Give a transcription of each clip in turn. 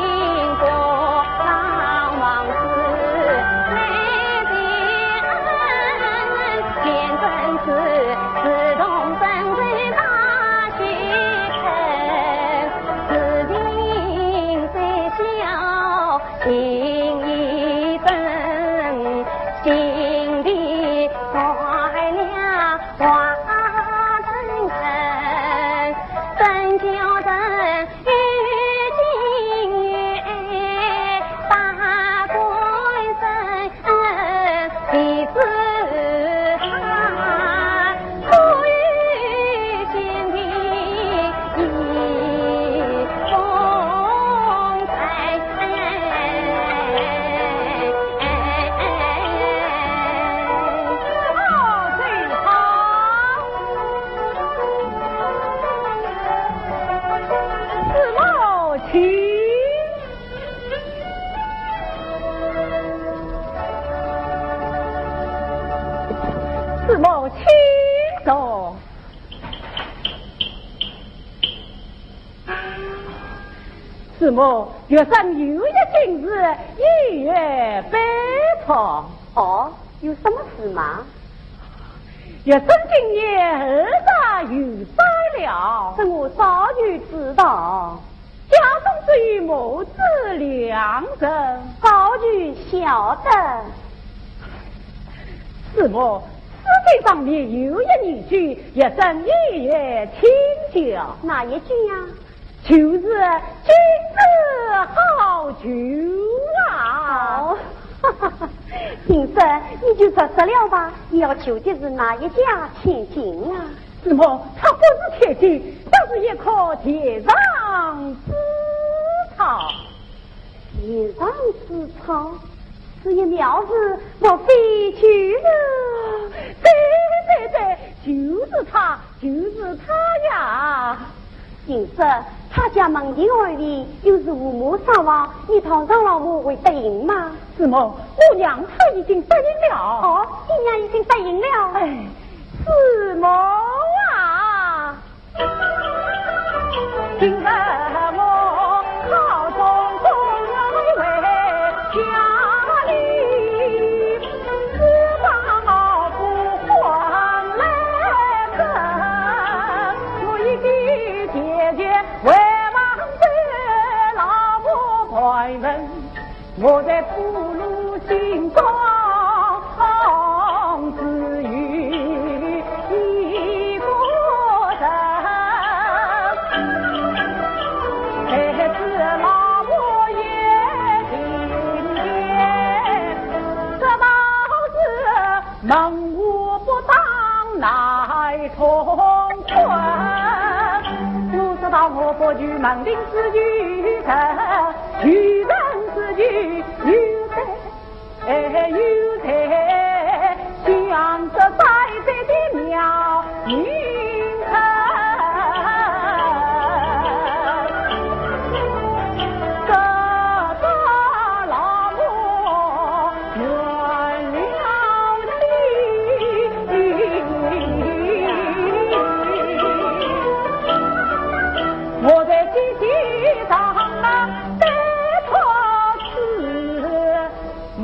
民国当王子，内地安子母月上有一件事，一月悲痛。哦，有什么事吗？月生今年儿大有灾了，这我早就知道。家中只有母子两人，早就晓得。子母世界上面有一女婿，月生一月清酒。哪一句呀？就是君子好逑啊！哦，哈哈哈，先生，你就说实了吧。你要求的是哪一家千金啊？子母，他不是千金，但是一颗天上之草。天上之草，是一苗子要飞去了。对，就是他，就是他呀！先生，他家门前儿里又是父母双亡，你堂上老母会答应吗？子母，我娘她已经答应了。哦，你娘已经答应了。哎，子母啊，今日我考中公为家里，知道不还来跟，我一定姐姐为王子老母怀问，我在铺路心中只与一个人，孩子老母也听见，这道是门无不当乃同困，我知道我不举门庭之举人，举人之举有才向着在在的妙名称，这个老母原了你，我在机器上带错事梦。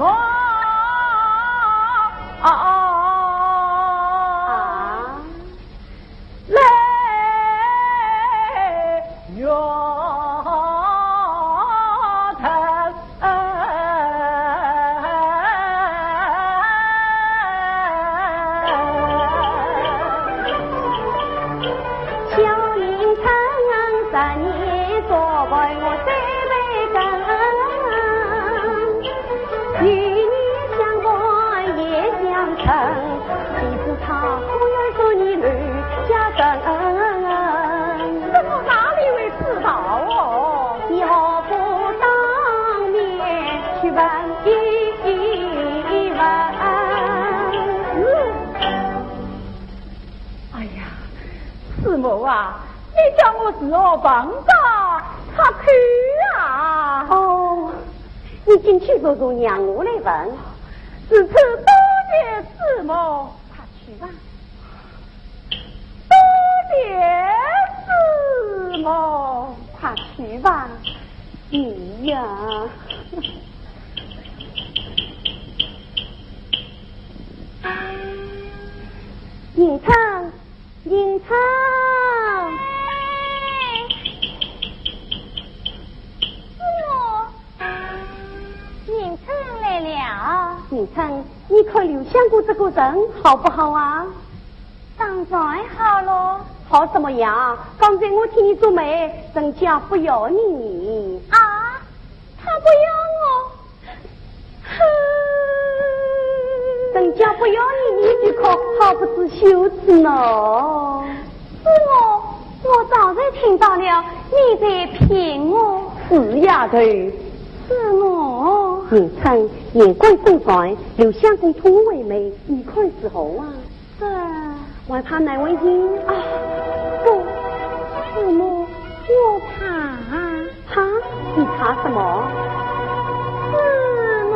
你叫我是我帮着他去啊！哦，你进去坐坐，让我来问。此次多谢师母，快去吧。多谢师母，快去吧。你呀，迎春，迎春。迎春，你可留想过这个人好不好啊？当然好咯。好什么样？刚才我听你说媒，人家不要你啊，他不要我，人家不要你，你就可好不知羞耻呢。是我早就听到了，你在骗我。是丫头。是我。迎春言归正传，刘相公托我为媒，你看时候啊？是。我怕难为情啊！不，师母，我怕。怕？你怕什么？师母。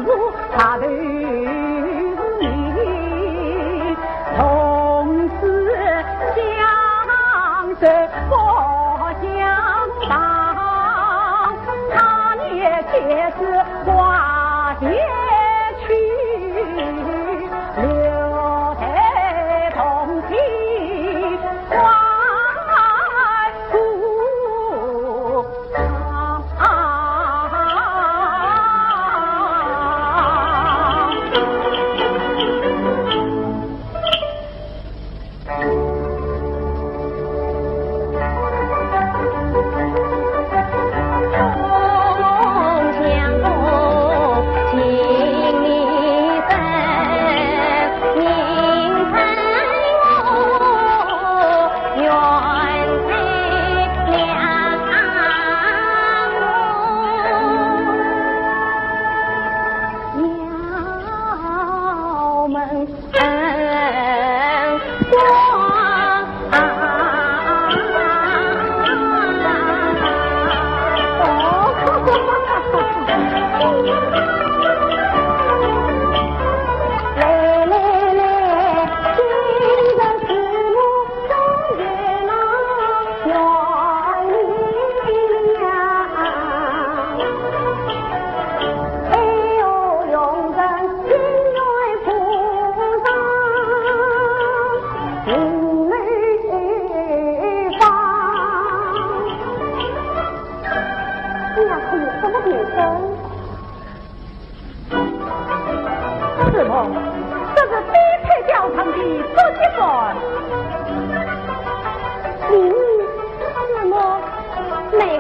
如他对你，从此相识不相当，他也皆是花蝶去，留得同体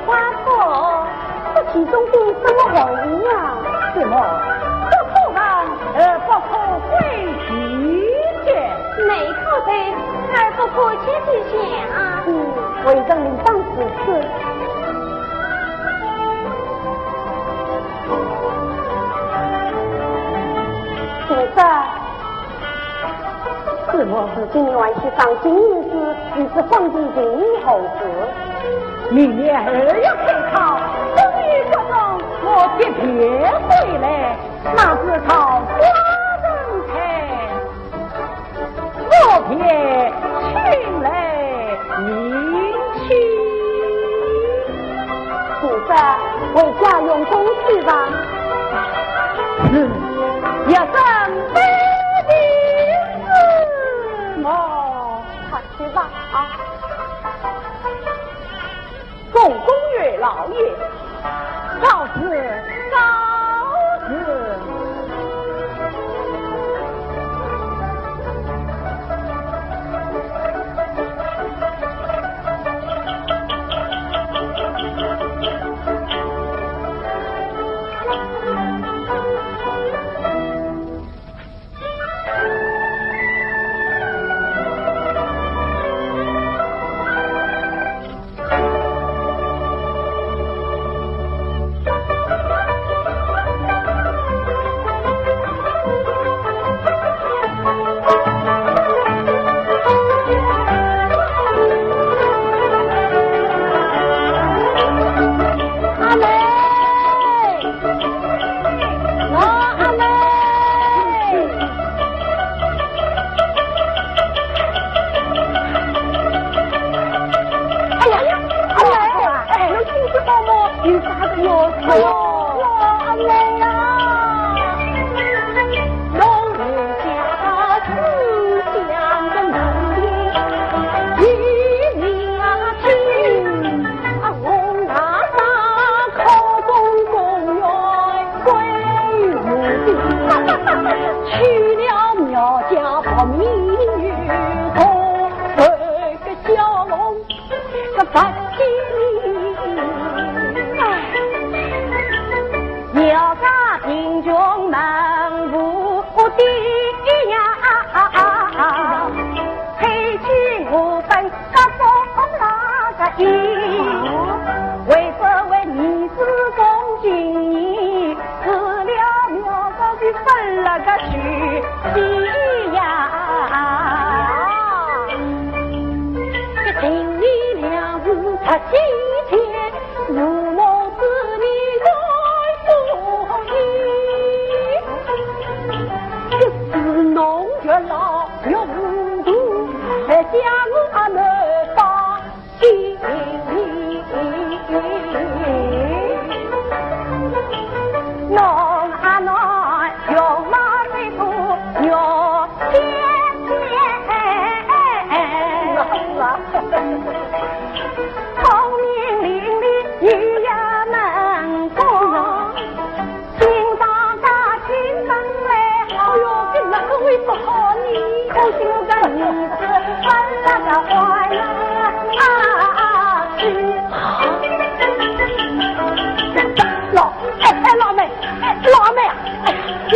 花故其中的什么含义啊？什么？不可让而不可归其间，内可得而不可弃其下。为人理当此事。先生，是我是今年晚去上今日时，与之放进今日后事。明年2月开考，终于这种我别别回来，那是靠花人才，我别请来迎亲。先生，为家用功去吧。一生非的事么？快去吧啊！宋公岳老爷，告辞告辞。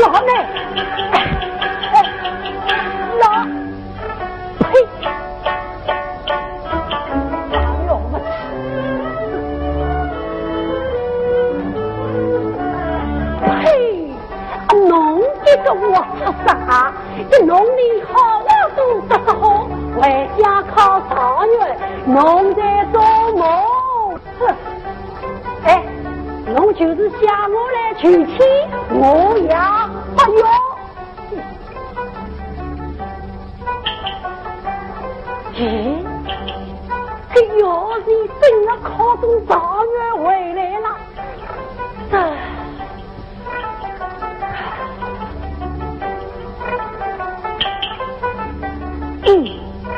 老妹，老，呸！哎呦我呸！侬这个我啥？这农历好我都不好，回家靠3月，侬在做梦。哼！哎，侬就是想我来娶妻，我也不要。哎，这要是真的考中状元回来了，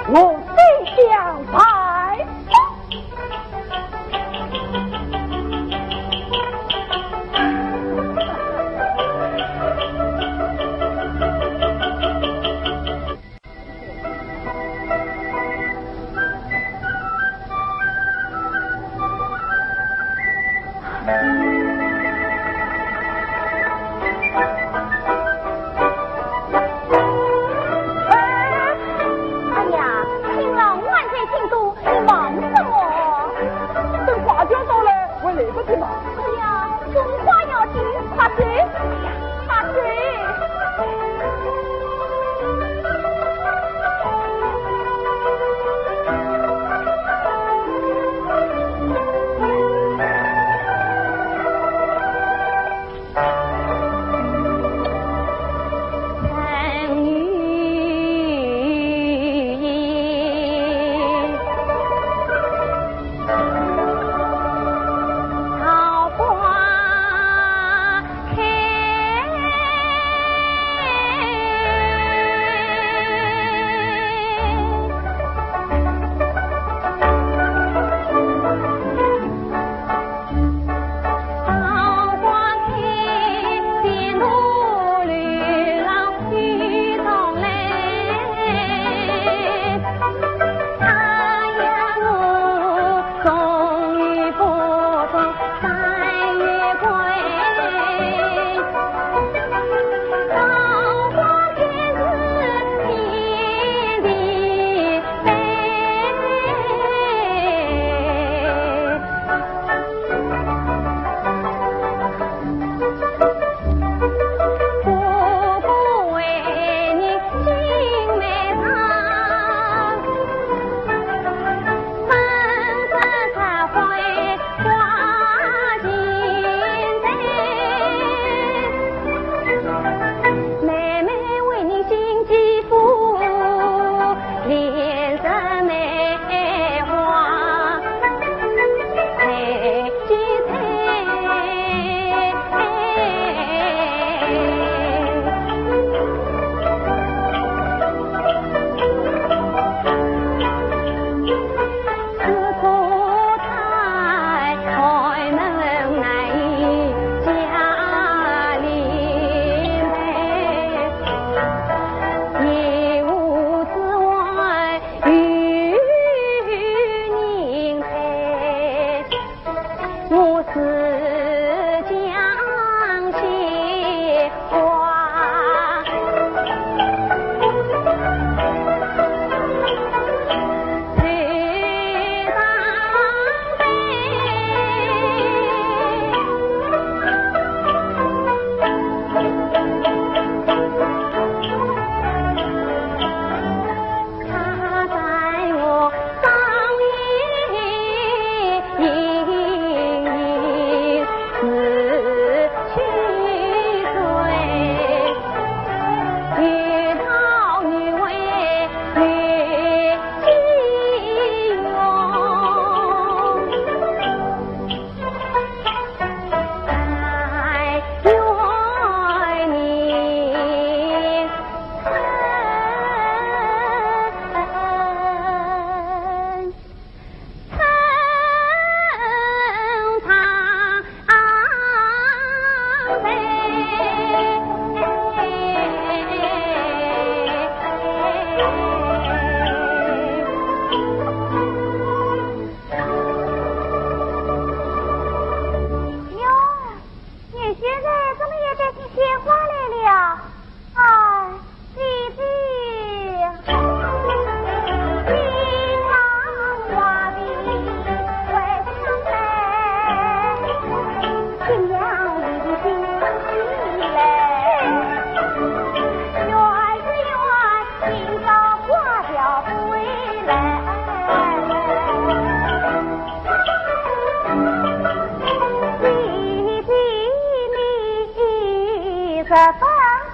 我最想拜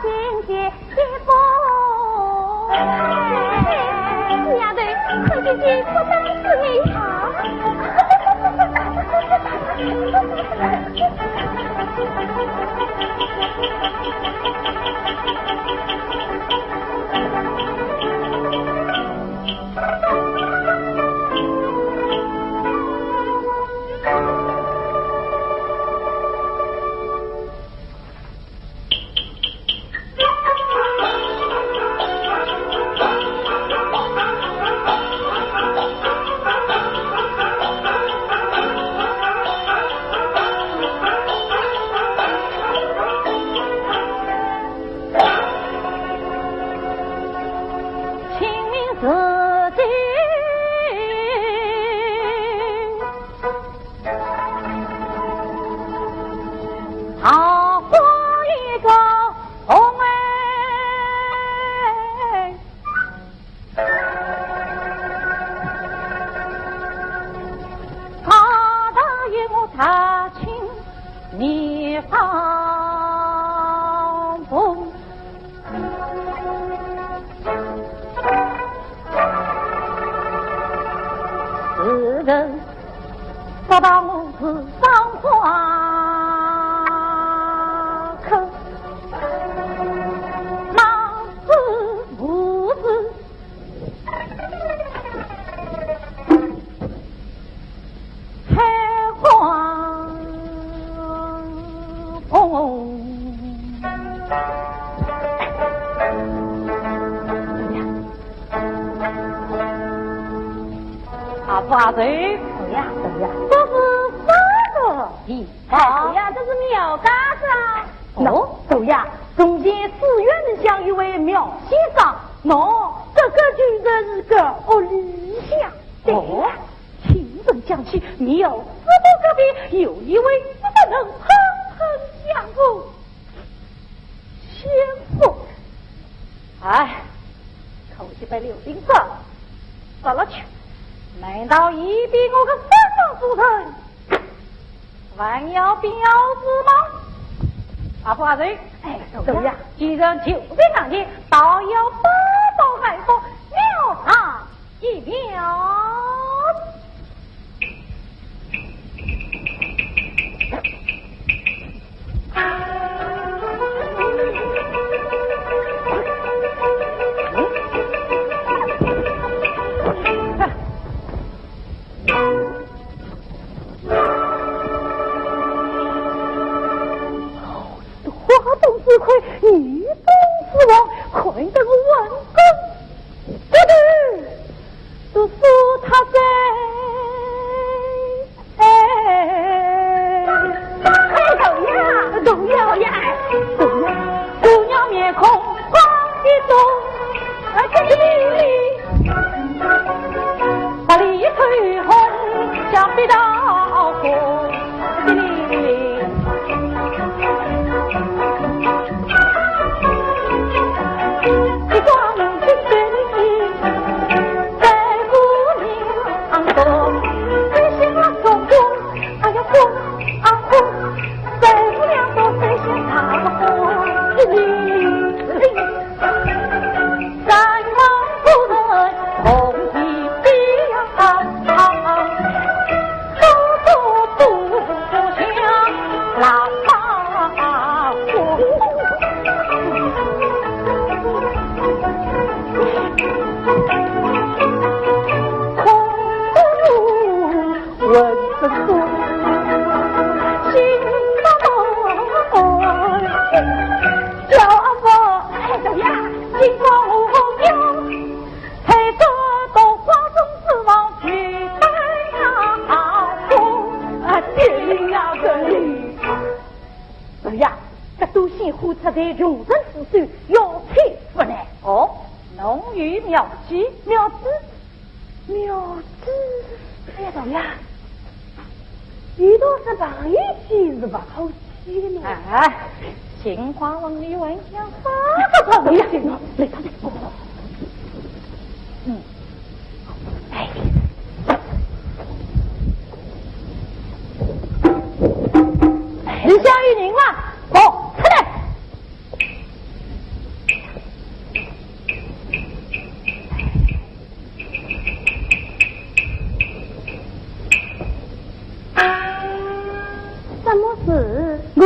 心结一封。丫头，可姐姐不当是你好。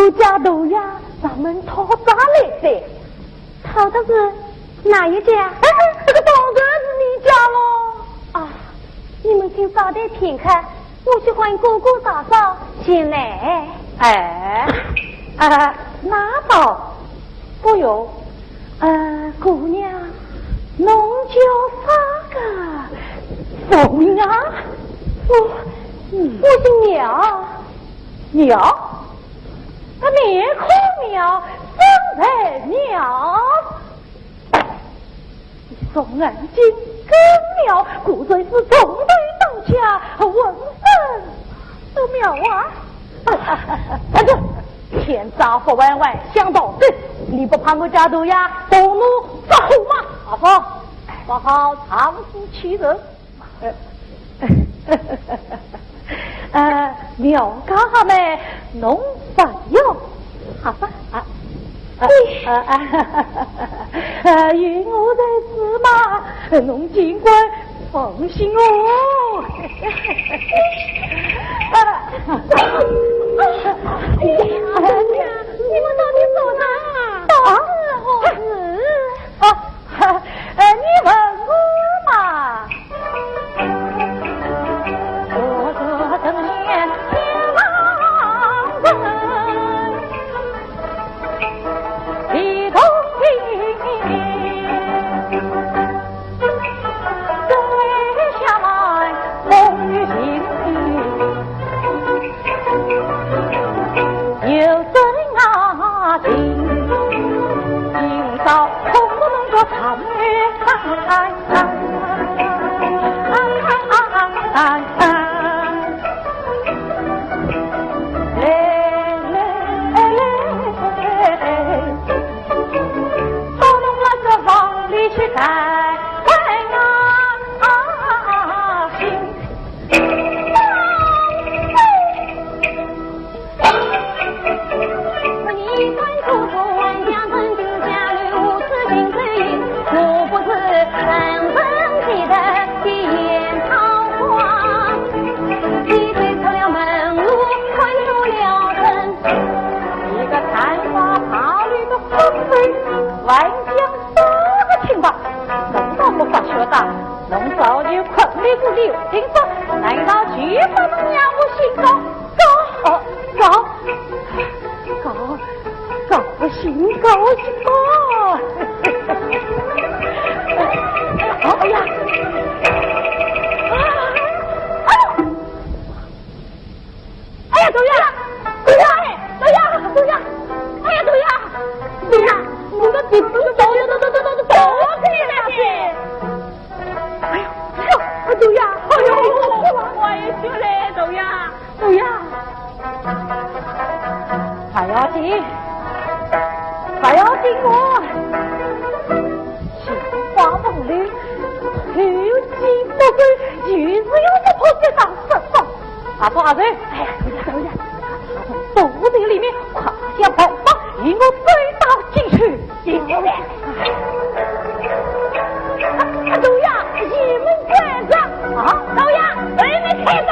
我家豆芽咱们讨啥来的？讨的是哪一家？这个当然是你家喽。啊，你们请稍待片刻，我去唤哥哥嫂嫂先来。那倒不用。姑娘，侬叫啥个？凤啊，我姓苗，苗。面孔苗，身材苗，宋恩金更苗，古虽是从对当家，闻声都苗啊！站住！天杀不弯弯，想到这，你不怕我家豆芽动怒发火吗？阿芳，不好长时欺人。苗家哈妹，侬不要，好吧与我在此嘛，侬尽管放心哦。你们到底走哪？到此何事？你问我嘛。我这正年天王人，李东平，正为下来风雨行，有真啊情，今朝空不能够长月万江啥个情况？弄到不发学大，弄早就困里不留心说，难道绝不能让我心高高兴高兴哦！哎呀！哎呀，豆芽！哎呀，豆芽！我的鼻子都走可以了去！哎呦，豆芽！哎呦，我也去了，豆芽！不要紧我！心花梦里，有金不归，于是又不破这张身上。阿婆阿瑞，哎呀，豆芽！他从肚子里面胯下跑跑，引我追到进去。豆芽，一目观着啊！豆芽，被你开走！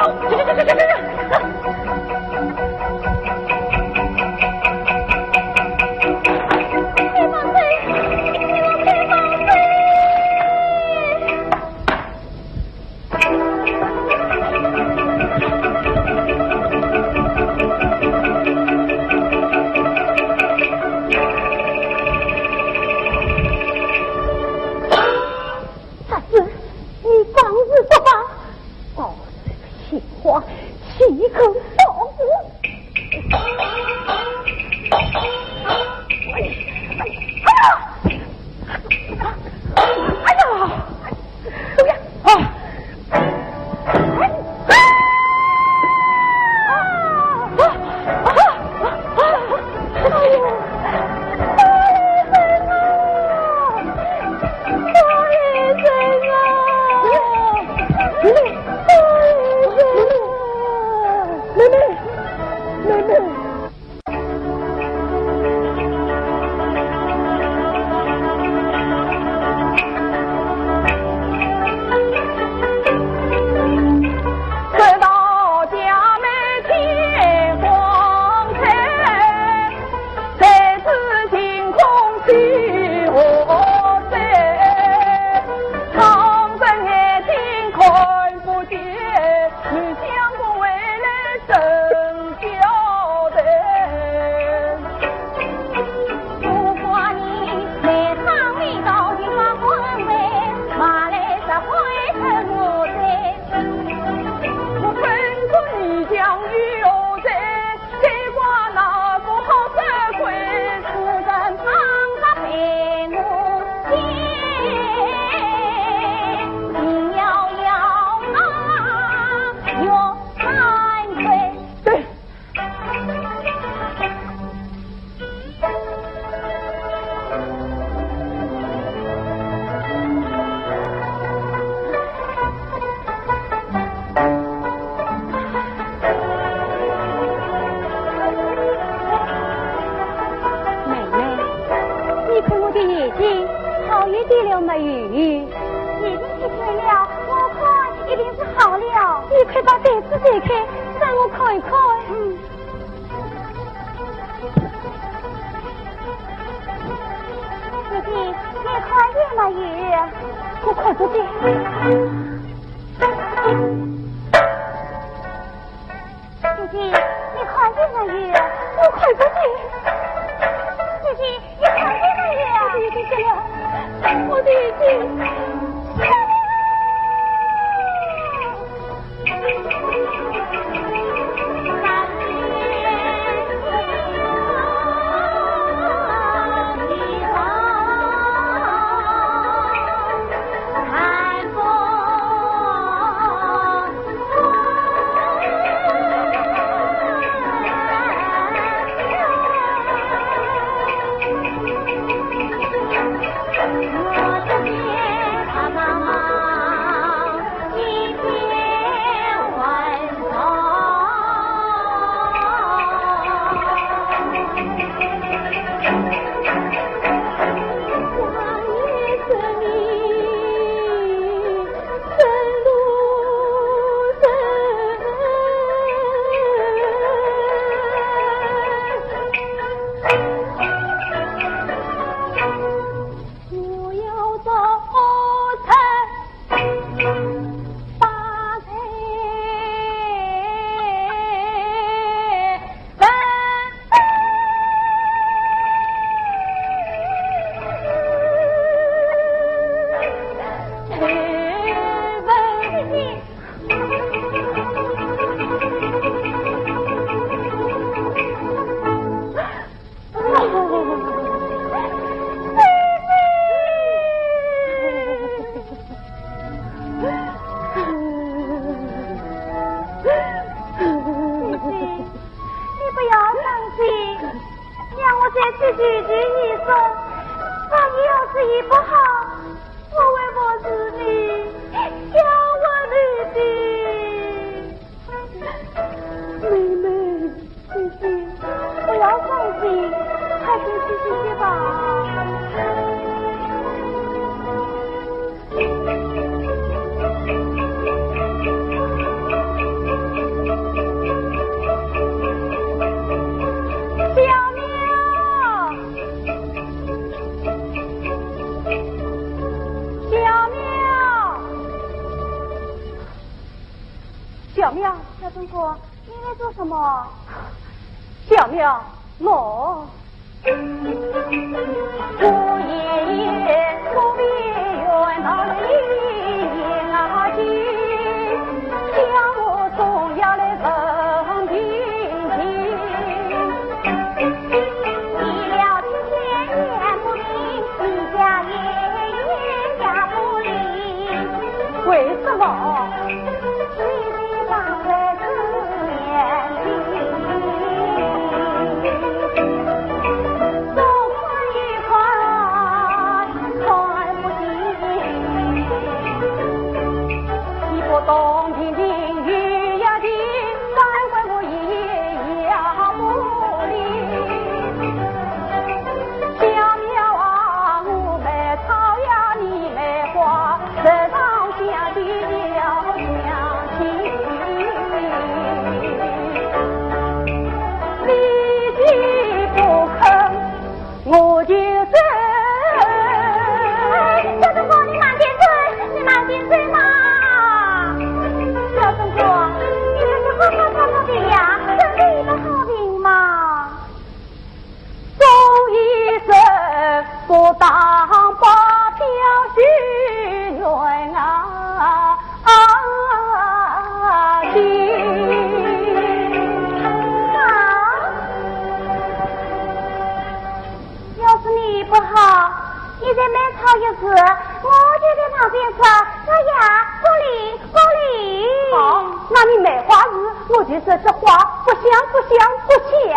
你在买草一时，我就在旁边说：“哎呀，过礼过礼。”好，那你买花时，我就说这花不香不香不香，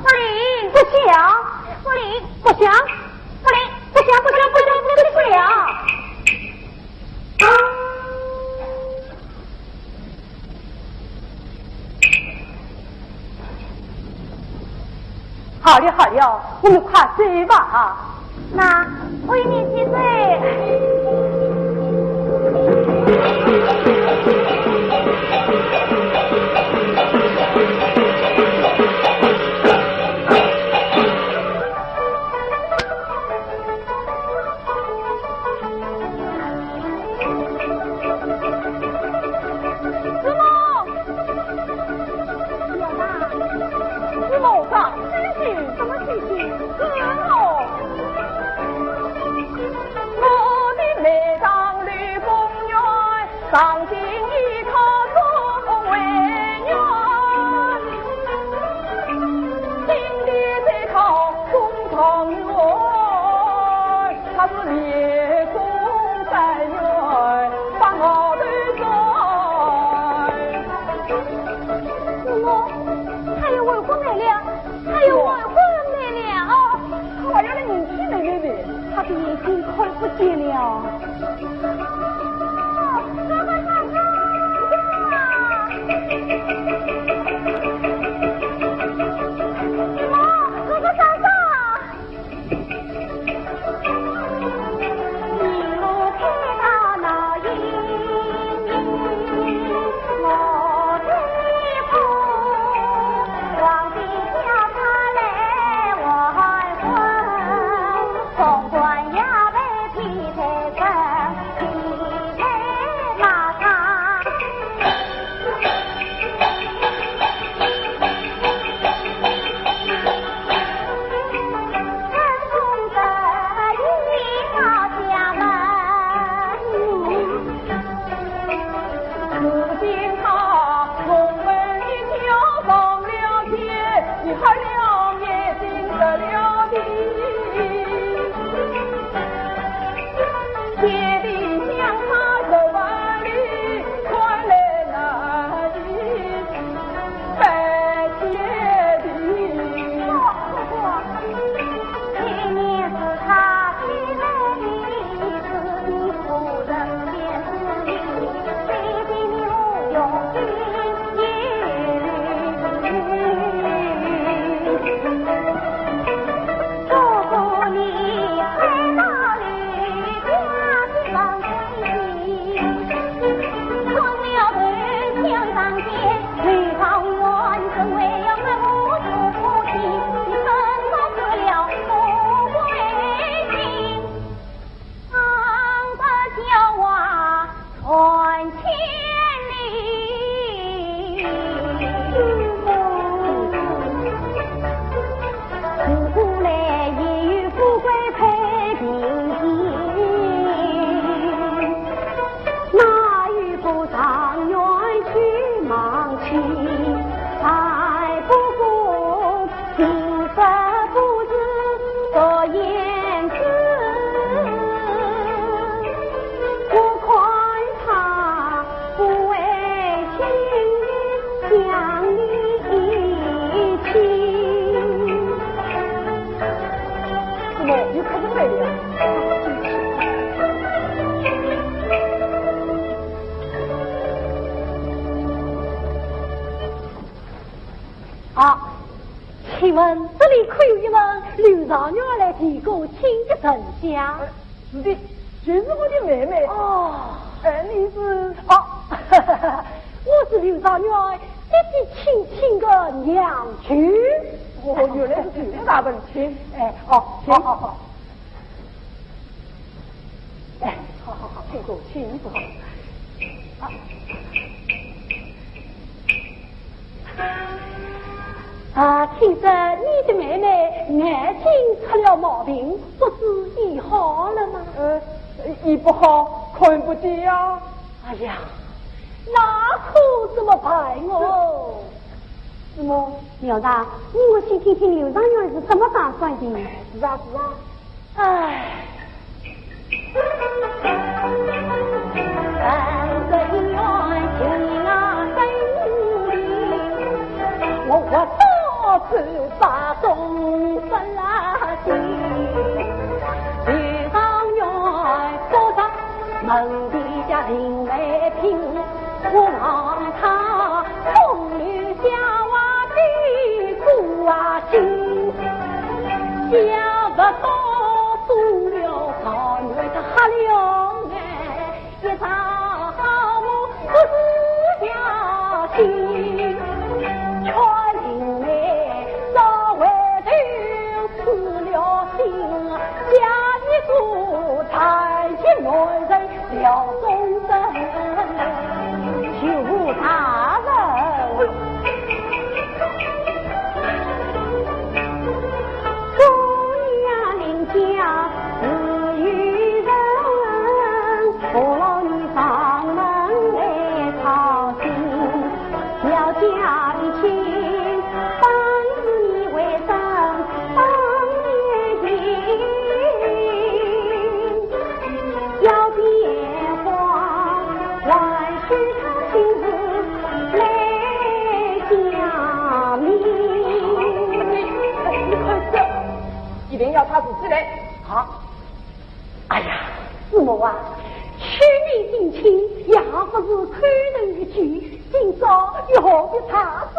过礼不香，过礼不香，过礼不香不香不香不香。好了好了，我们快走吧。那我与你去上京依靠中为援，心里在靠中状元，他是列公三元，把我对在。我还有外公来了，还有外公来了。我要的年轻的妹妹，他的眼睛看不见了。请问这里可有一位刘少女来提供亲的丞相？是的，就是我的妹妹。哦，你是？我是刘少女这是亲亲的娘婿。原来是这么大本亲。好。好，请坐，请坐。听说你的妹妹眼睛出了毛病，不是医好了吗？医不好，看不见呀。哎呀，那可怎么办哦？什么？苗大，我先听听刘长元是怎么打算的。是啊。哎，是把中分心，遇上远不上门底下林来平，我望他风雨下瓦的苦啊心，想不到苏了好女他哈了哎，一场好梦不是家心，却因为早为头死了心，家里主才是男人了终身，求他人。家自与人，父老你上门来操心，要家的亲，当你为生当年情，要电话还是他亲自来讲明。一定要他自己来。好，哎呀，师母啊，娶你定亲，也不是看人一句，今朝又何必差事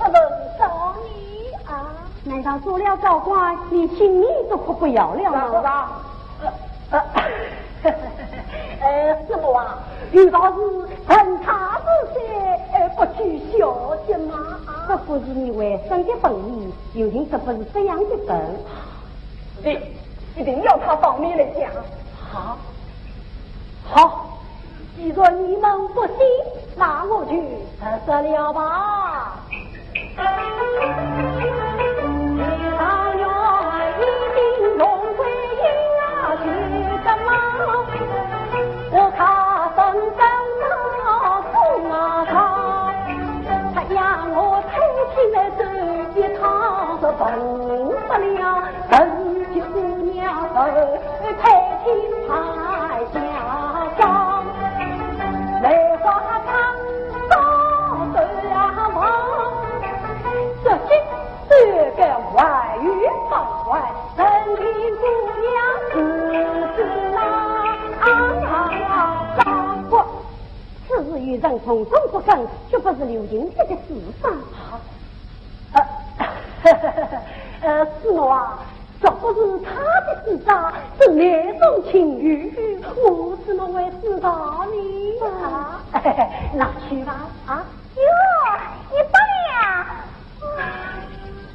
问到你啊？难道做了高官，你心里都快不要了吗？师母啊，遇到是很差之些，不去小心吗？不过是你为生的本意，有人这不是这样的本。对，一定要他帮你来讲。好，好，既然你们不信，那我就得了吧。你老远一定龙归阴啊去什么？我看分分那痛啊他，他让我抬起来走一趟，是笨不了，笨就姑娘抬起台下上，来花场高头望，这些这个外语方外，人民姑娘自不，此事与人从中不分，却不是刘金这个事上。师母啊，这不是他的事啊，是那种情欲，我怎么会知道呢？啊，拿去吧。啊，哟，你不了。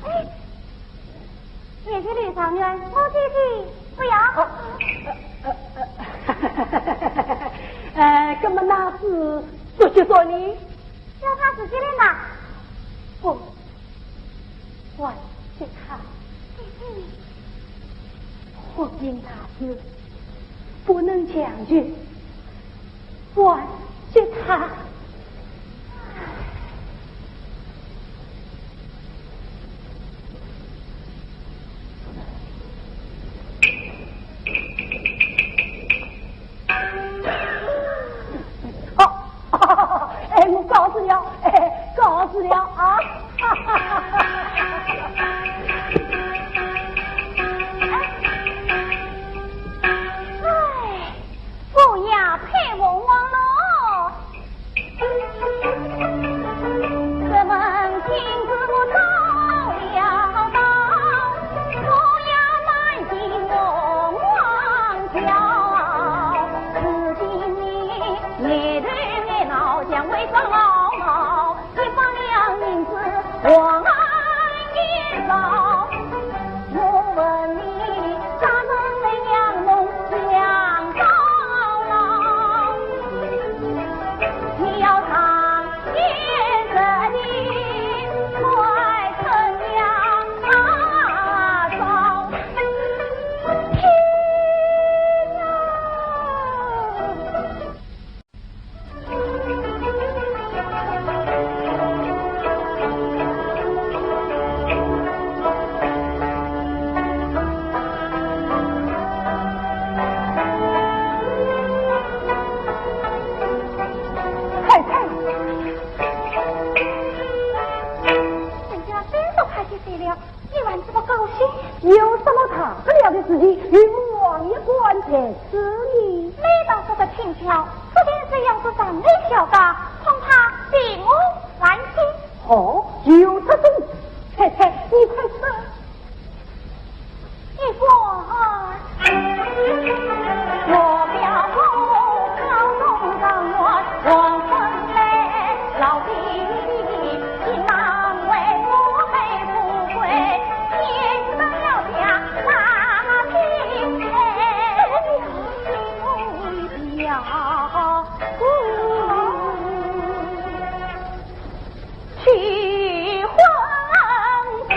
哎，也是吕长员，我弟弟不要。根本那是说些说你，叫他自己来拿。不，我去看。婚姻大事不能强决，我去看。我告诉了，告诉了啊！哎，不要配我忘了。才是你。每当这个轻巧，这件事要是咱没晓得，恐怕令我烦心。哦，有这种事，太太，你快说。一说，我表后高中状元王婚来，老弟急忙为我配富贵，天生要嫁大平呀，去婚配。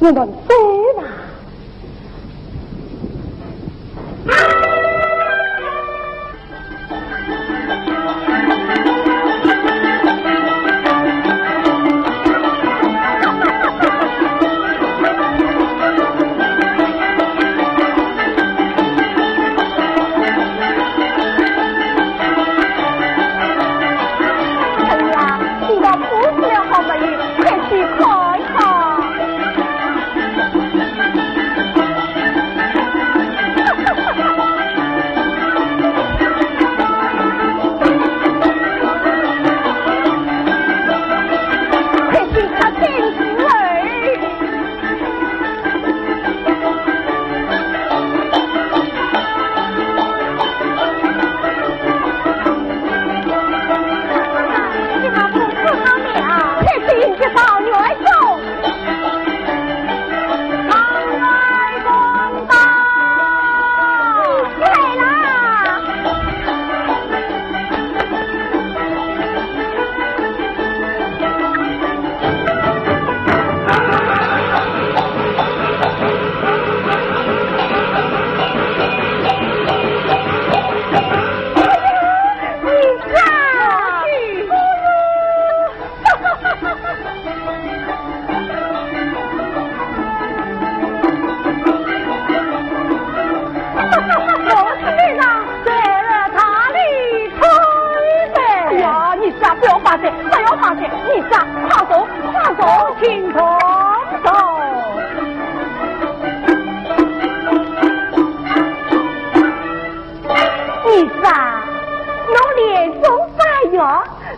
你们对吧？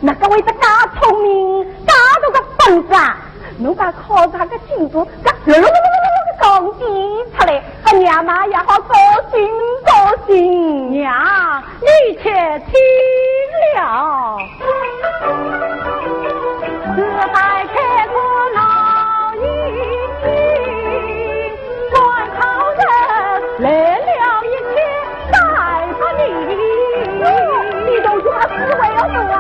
那个为的大聪明，大都个笨子啊！侬把考察个进度，讲记出来，俺娘妈也好高兴高兴。娘，你且听了。自白开过老鹰，关口人来了一切带着你，你都说是为了什么？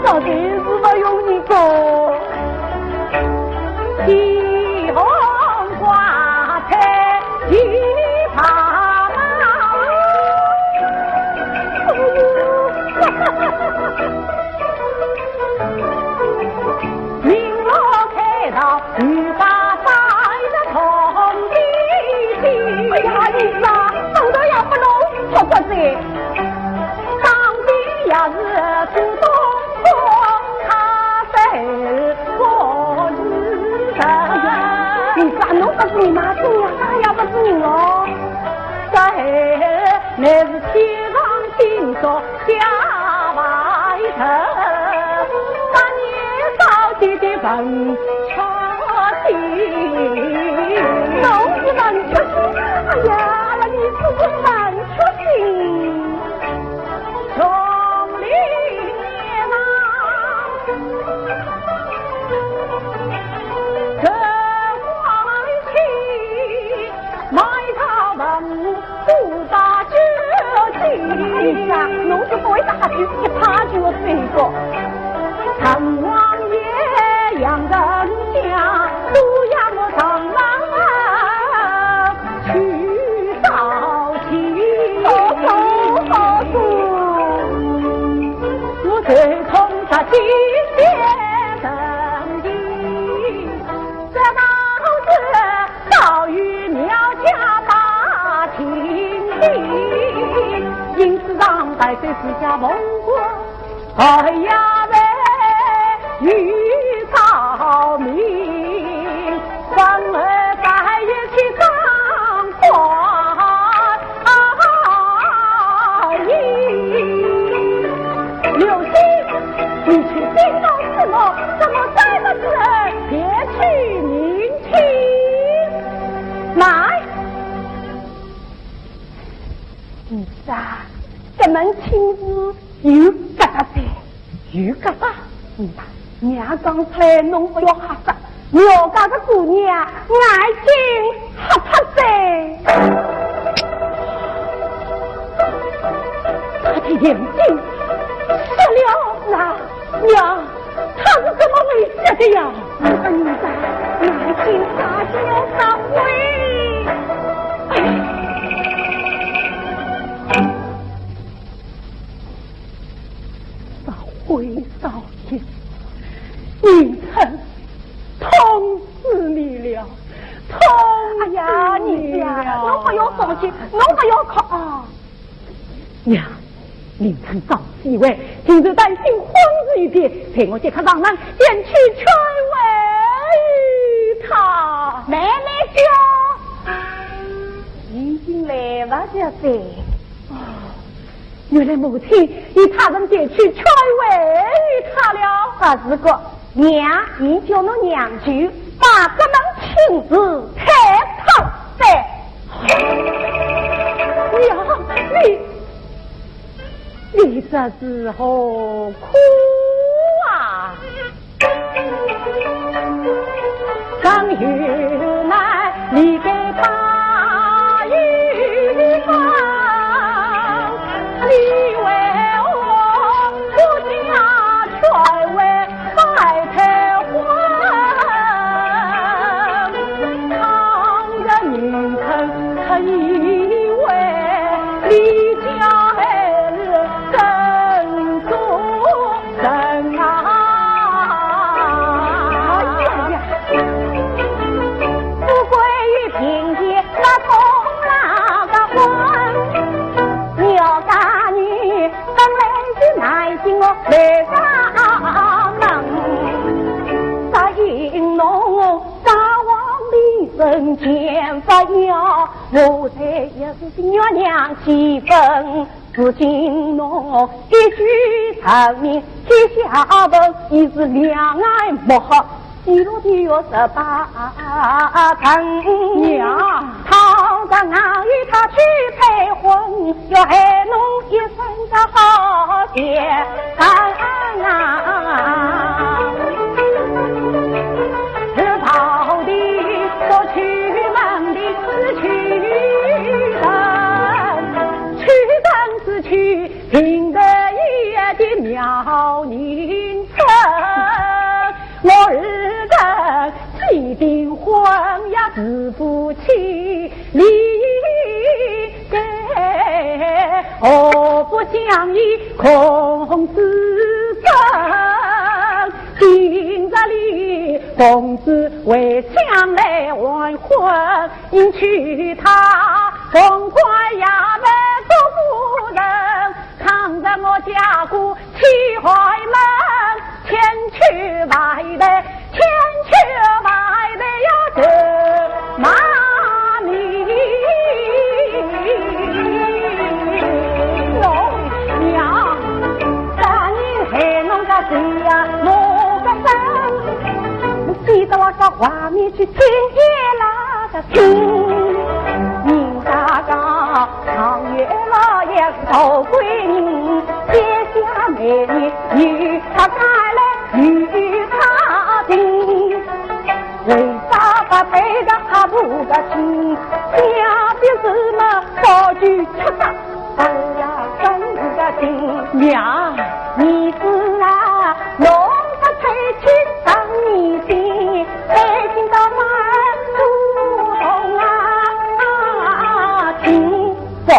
到底是不用你做？欲把摆的同地去。哎呀，你啊，手头要不弄错过子，当兵要是主动过，他是过日神。你咋弄不是你妈子呀？要不是你哦，那是天上星座下外头，把年少姐的文缺心，都是文缺心。哎呀，那你是不是文缺心？从里面这坏气，埋他文物不把酒气呀，侬是不会打句一趴就这个。陈王爷养人家，都养我长郎去少妻。好说，我最痛他金线生意，这道子早与苗家把情敌，因此让百岁之家蒙过。哎呀喂，与草民反而白日去张花刘星，你去叮咚什么？怎么3个字别去明清？来，你啊，这门亲事有疙瘩在，有疙瘩。娘刚出来弄不要吓死，苗家的姑娘眼睛黑黑噻，她的眼睛失了那娘，她是怎么回事的呀？你的眼睛大小3回，少回少天。名臣痛死你了，痛死你了！哎呀，你呀，侬不要生气，侬不要哭啊！娘，名臣早以为今日担心昏日一点，陪我即刻上南前去劝慰他。奶奶就已经来不及了。哦，原来母亲与他人前去劝慰他了。啊，是个。娘已叫侬娘舅把这门亲事开透的。娘，你这是何苦啊？张玉乃你给把玉放，你为我不家劝慰。白太欢，扛着女臣，他以为李家儿更做人啊！富贵于平地，那同那个婚，苗家女本来是耐心我来上。因侬大王的人间发耀，我才也是月亮气氛。如今侬一举成名，天下闻已是两岸莫合，记录的有18层。娘，倘若俺与他去配婚，要害侬一生的好结啊！到底所去门的是去灯是去平得夜的苗宁城，我日的既订婚呀是夫妻，离给何不相依空自生，今日里同志为将来完婚，迎娶她，痛快衙门做夫人，扛着我家姑去怀门，千秋万代，千秋万代要这妈咪。侬娘，啥人害侬个罪呀？我个生，记得我个画面去听夜那个听。人家讲长月老爷头闺女，天下美女与他看来与他定，为啥不配个他不个亲？下边什么高举出大，哎呀真个心娘，你是啊，弄个吹气当你心，吹进到马儿不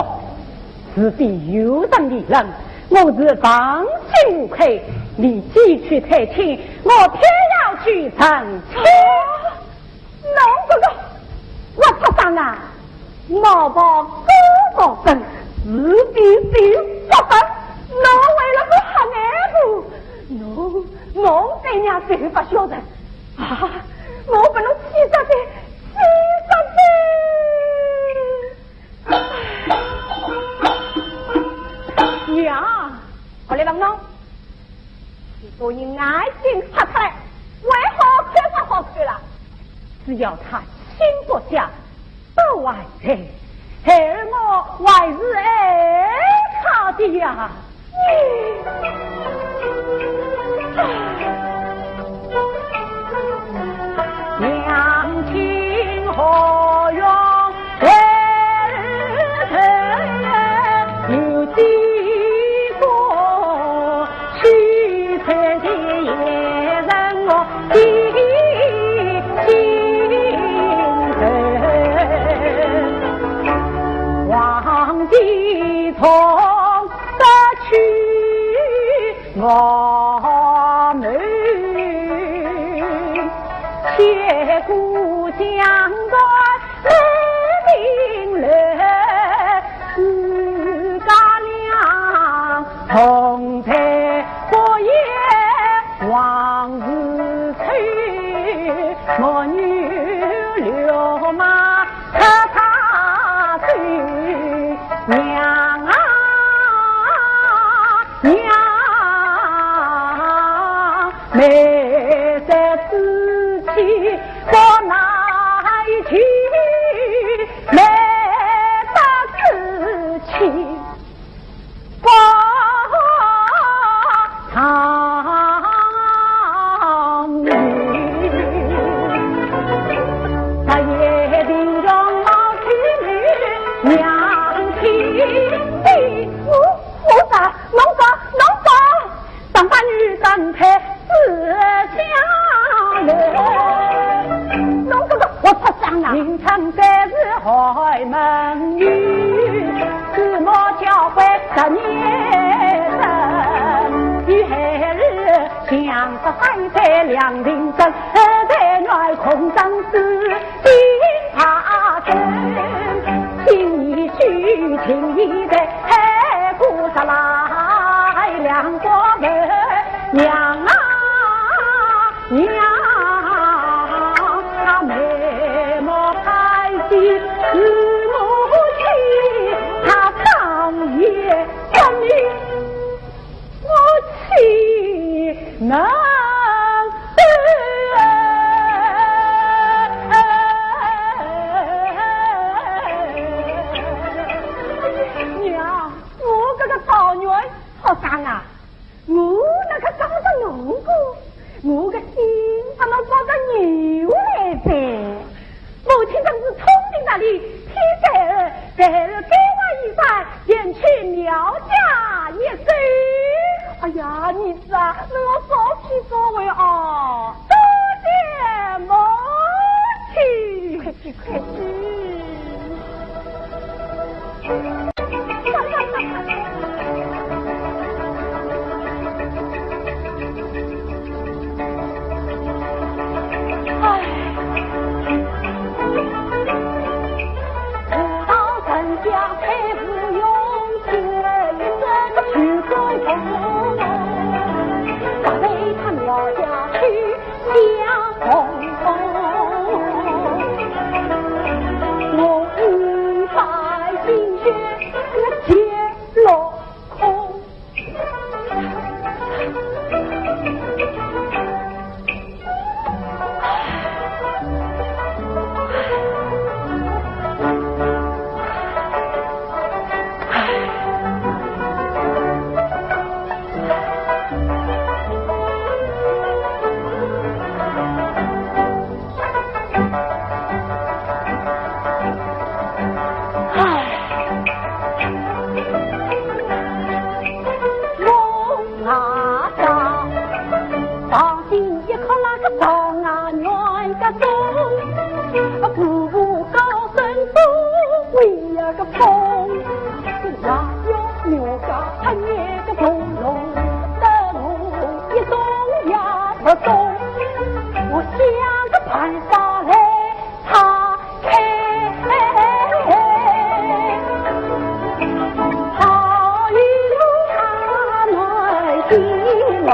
此地有等的人，我是放心无愧，立即去探亲，我偏要去成亲。老哥哥，我出生啊，老婆哥哥生，是必须不分。我为了个黑眼部，我这娘谁不晓得啊？我不能气死的，气死的！娘，我来问侬，许多人眼睛瞎出来，为何看不好看了？只要他心不下，不外在，孩儿我还是爱他的呀。娘亲何用为儿有几个去退的也让我心疼，忘记从得去我们切顾将官来领来，自家俩同在火焰往日去，我女流马和他去，娘啊娘，没在自己过哪一去，没在自己过长雨，他也定让老妻女娘亲的我咋弄当把女三配自相认，弄哥哥我出生啊，名称在是海门女，自我教会10年生，与孩儿相识3岁2龄生，在外空生子心怕真，情义去情义在海枯石来两国门，娘啊娘，他眉毛开心是母亲，他当夜生命我岂能娘，我这个草原好脏啊，我那个长得农夫，我个心怎么抱着牛来着？母亲真是聪明那里，替孩儿给我一番，前去苗家一岁。哎呀，你子啊，那我早起早回啊，多谢母亲，快去快去。他原个中，步步高升不为呀个风，哪有牛家他也个中龙的路一动呀不动，我想个办法来他开，好一路他来进来。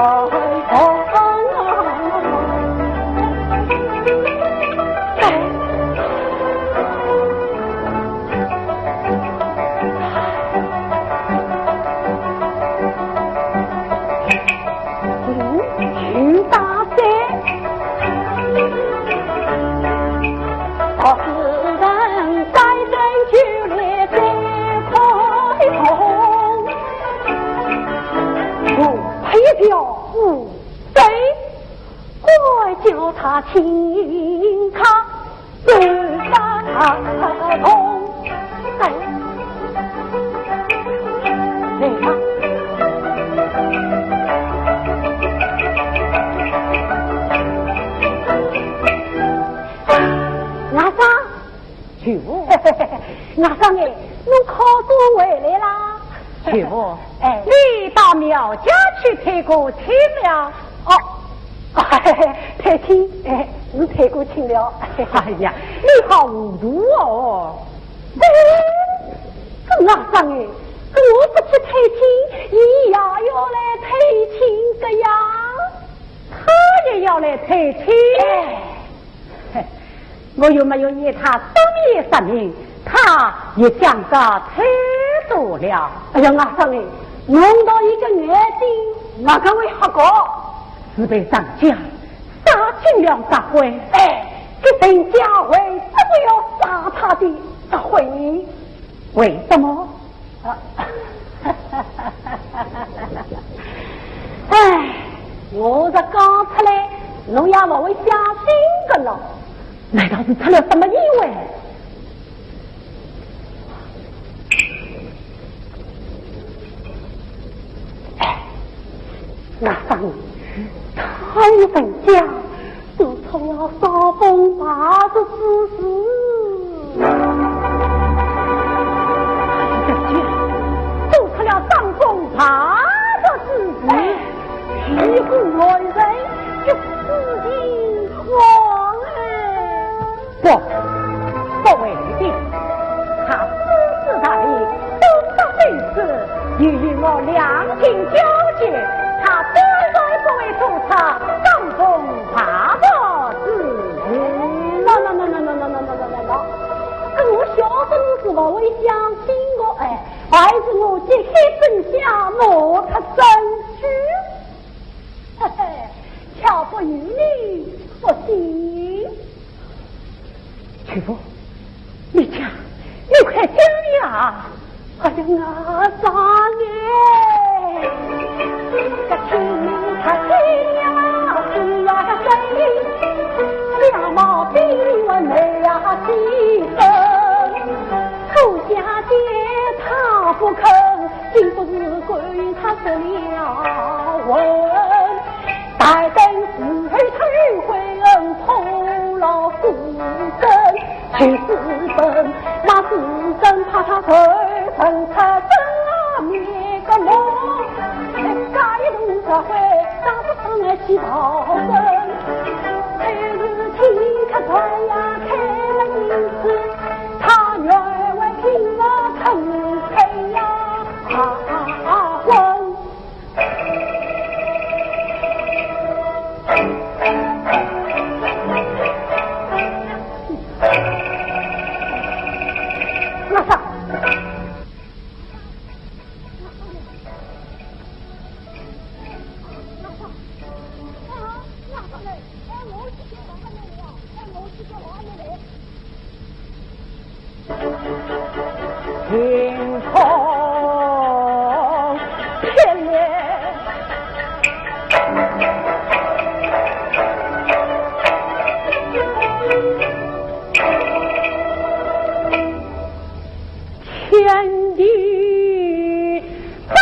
叫他请他自发痛，来吧，阿三，去不？阿三哎，侬考多回来啦？去不？哎，你到庙家去抬过亲了？哦。太亲，哎，你太过亲了。哎呀，你好糊涂哦！这哪上哎，我不去太亲，你也要来太亲的呀？他也要来太亲。哎，我又没有念他当面说明，他也讲个太多了。哎呀，阿上哎，弄到一个眼睛，哪个会好过？是被上家杀尽了大会，哎，这人家为什么要杀他的大会呢？为什么？哎，我这讲出来，侬也不会相信的了。难道是出了什么意外？哎，那上他与本家做出了伤风败俗之事，本家做出了伤风败俗之事，屁股乱人就自己慌不为的，他私自大礼，东到对此，你与我两情交结，他绝对不会做出伤风败俗之事。那，我晓得你是不会相信我，哎，还是我揭开真相，摸他真虚。嘿嘿，巧不与你不信。曲夫，你讲，你快讲呀！哎呀，我上哎，这青他青呀，是呀个谁？相貌比我美呀几分？出家姐他不肯，今不是归他失了婚。待等死后他会恩酬劳死生，去死生，那死生怕他会生他真啊灭个魔，家一路社会打不上来去逃生，还是替他转呀开了名字，他原为听我疼陪呀婚。那啥，天空偏烈，天地大，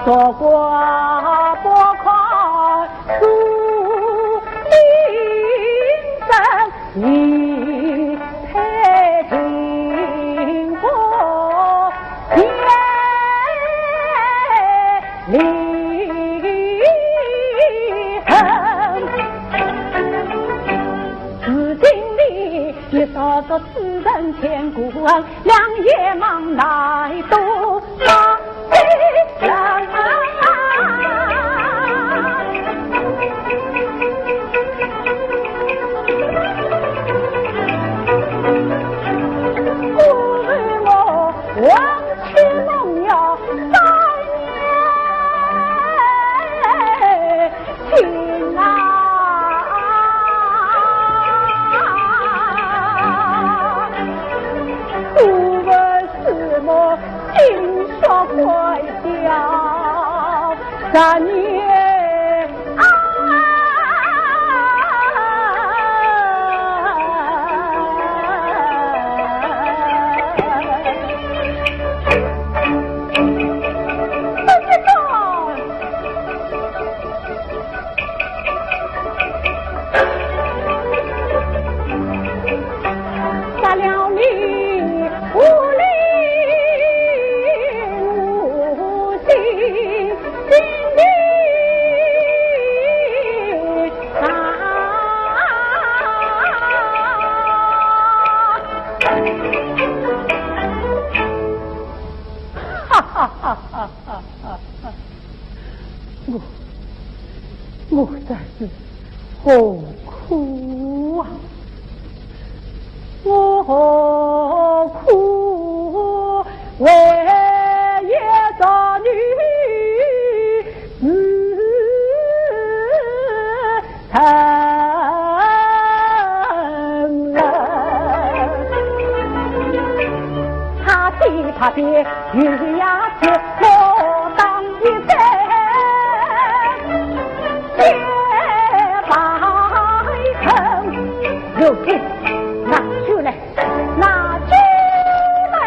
做过拨款出名声，一配苹果天离恨，紫金里也少个私人千古恩，两夜忙来都发悲人。忘却梦要3年情啊，不问什么金说快掉3年。我在是好苦啊！我好苦，为一个女成人，他的他的玉牙子，我当一生。有劲，拿出来，拿出来！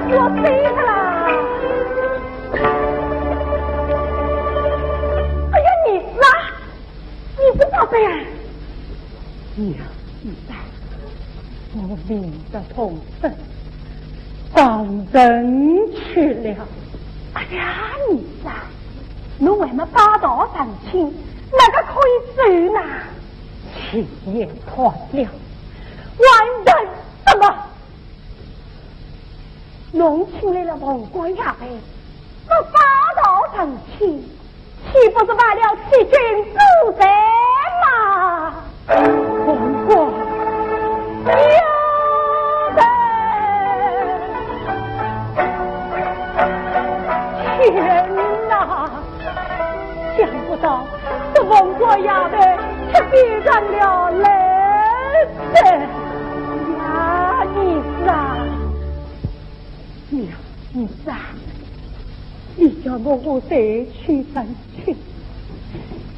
我飞他啦！哎呀，你是宝贝啊！娘，你在，我领着同分当人去了。哎呀，你在，侬为么霸道上亲，哪个可以走呢？情也断了，完人什么？侬请来了王官衙门，我霸道成亲，岂不是为了欺君主贼吗？王官衙门，天哪！想不到这王官衙门却变成了雷神呀！你是啊！娘，你在，你叫我谁去成亲？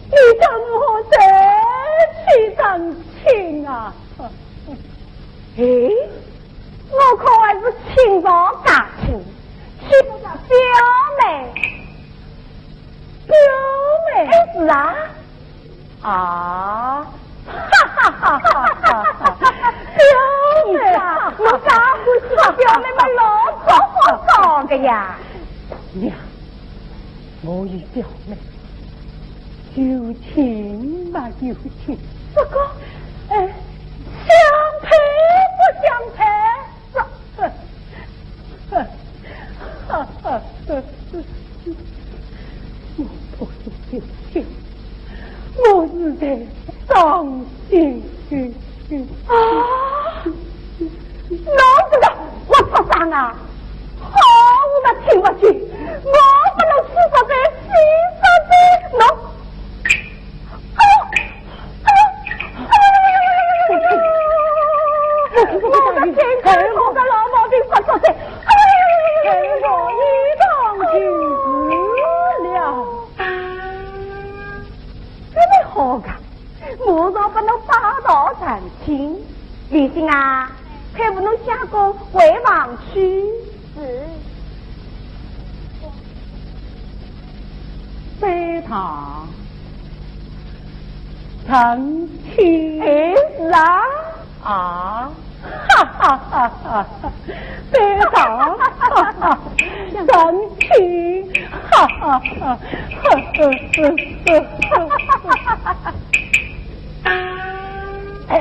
你叫我谁去成亲啊？哎，我可还是亲房家亲，是表妹，表妹是啊？啊！哈哈哈哈哈哈！表妹啊，我咋不是表妹们老早的呀？娘，我与表妹有情嘛有情，不过相配不相配？我不是有情，我是在伤心啊！老子的，我不上啊！好，我们听不去，我不能死在心上的侬。好噶，马上把侬打到成亲。李信啊，还不能下工回房去？是。非常成亲。是啊。啊！哈哈哈哈！非常神奇！哈哈哈！哎，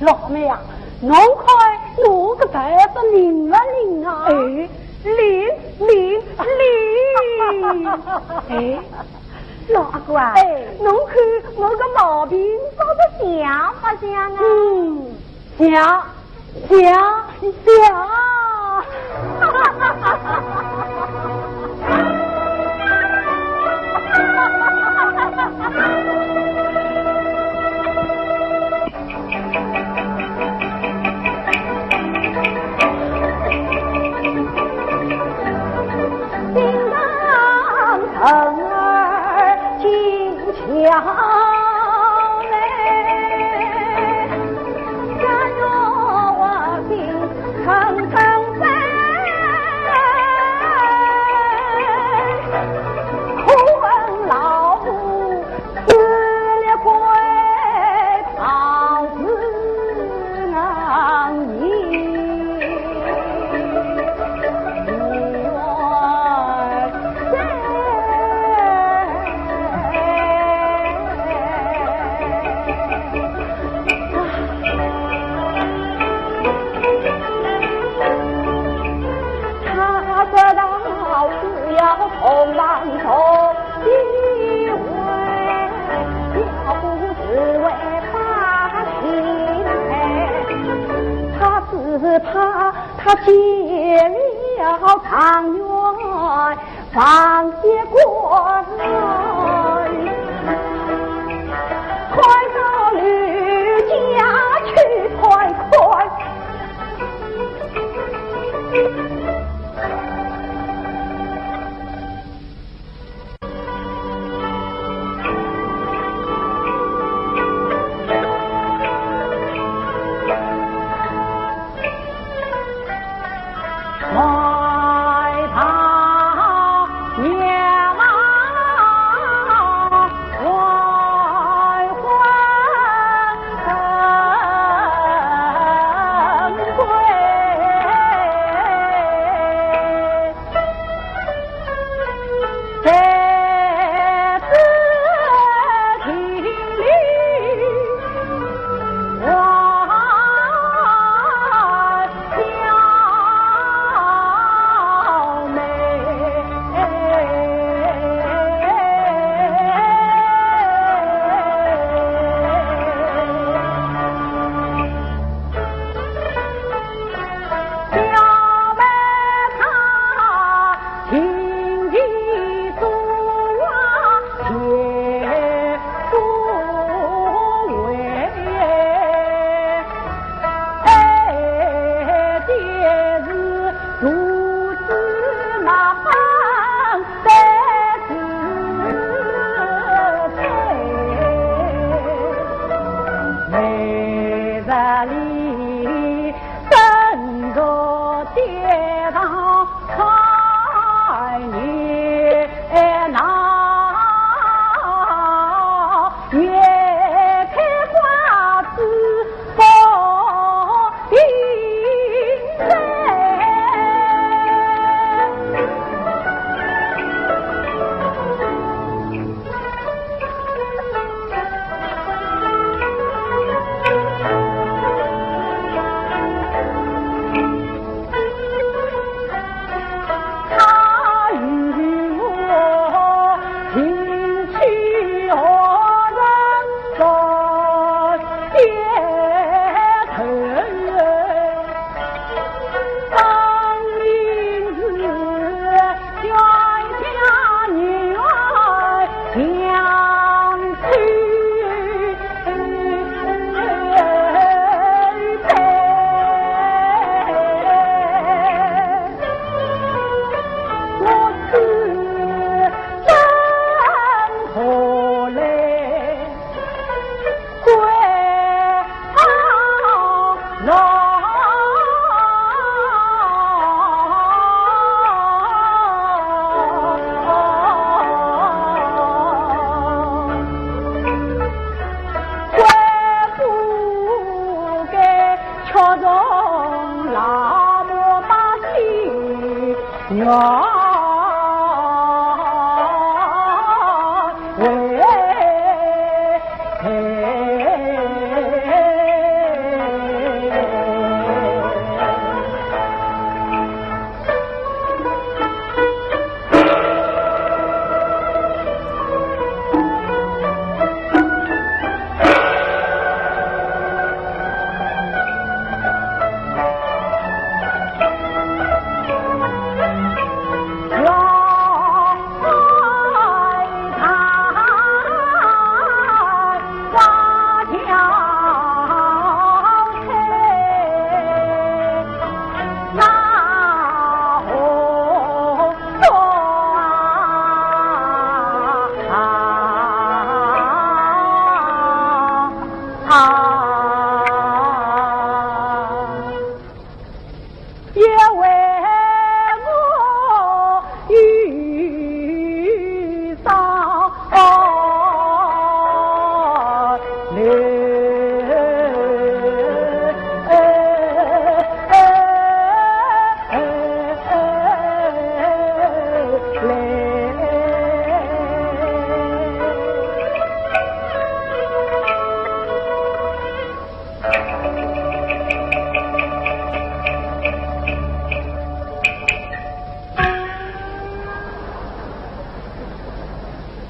老妹呀，侬快拿个袋子领了领啊！哎，领！哎，老阿哥啊，侬看我个毛病长得像不像啊？像。心上疼儿轻巧。红浪头一回，要不只为把心配，他只怕他结了长远，放些过来，快到吕家去，快！快跑娘啊！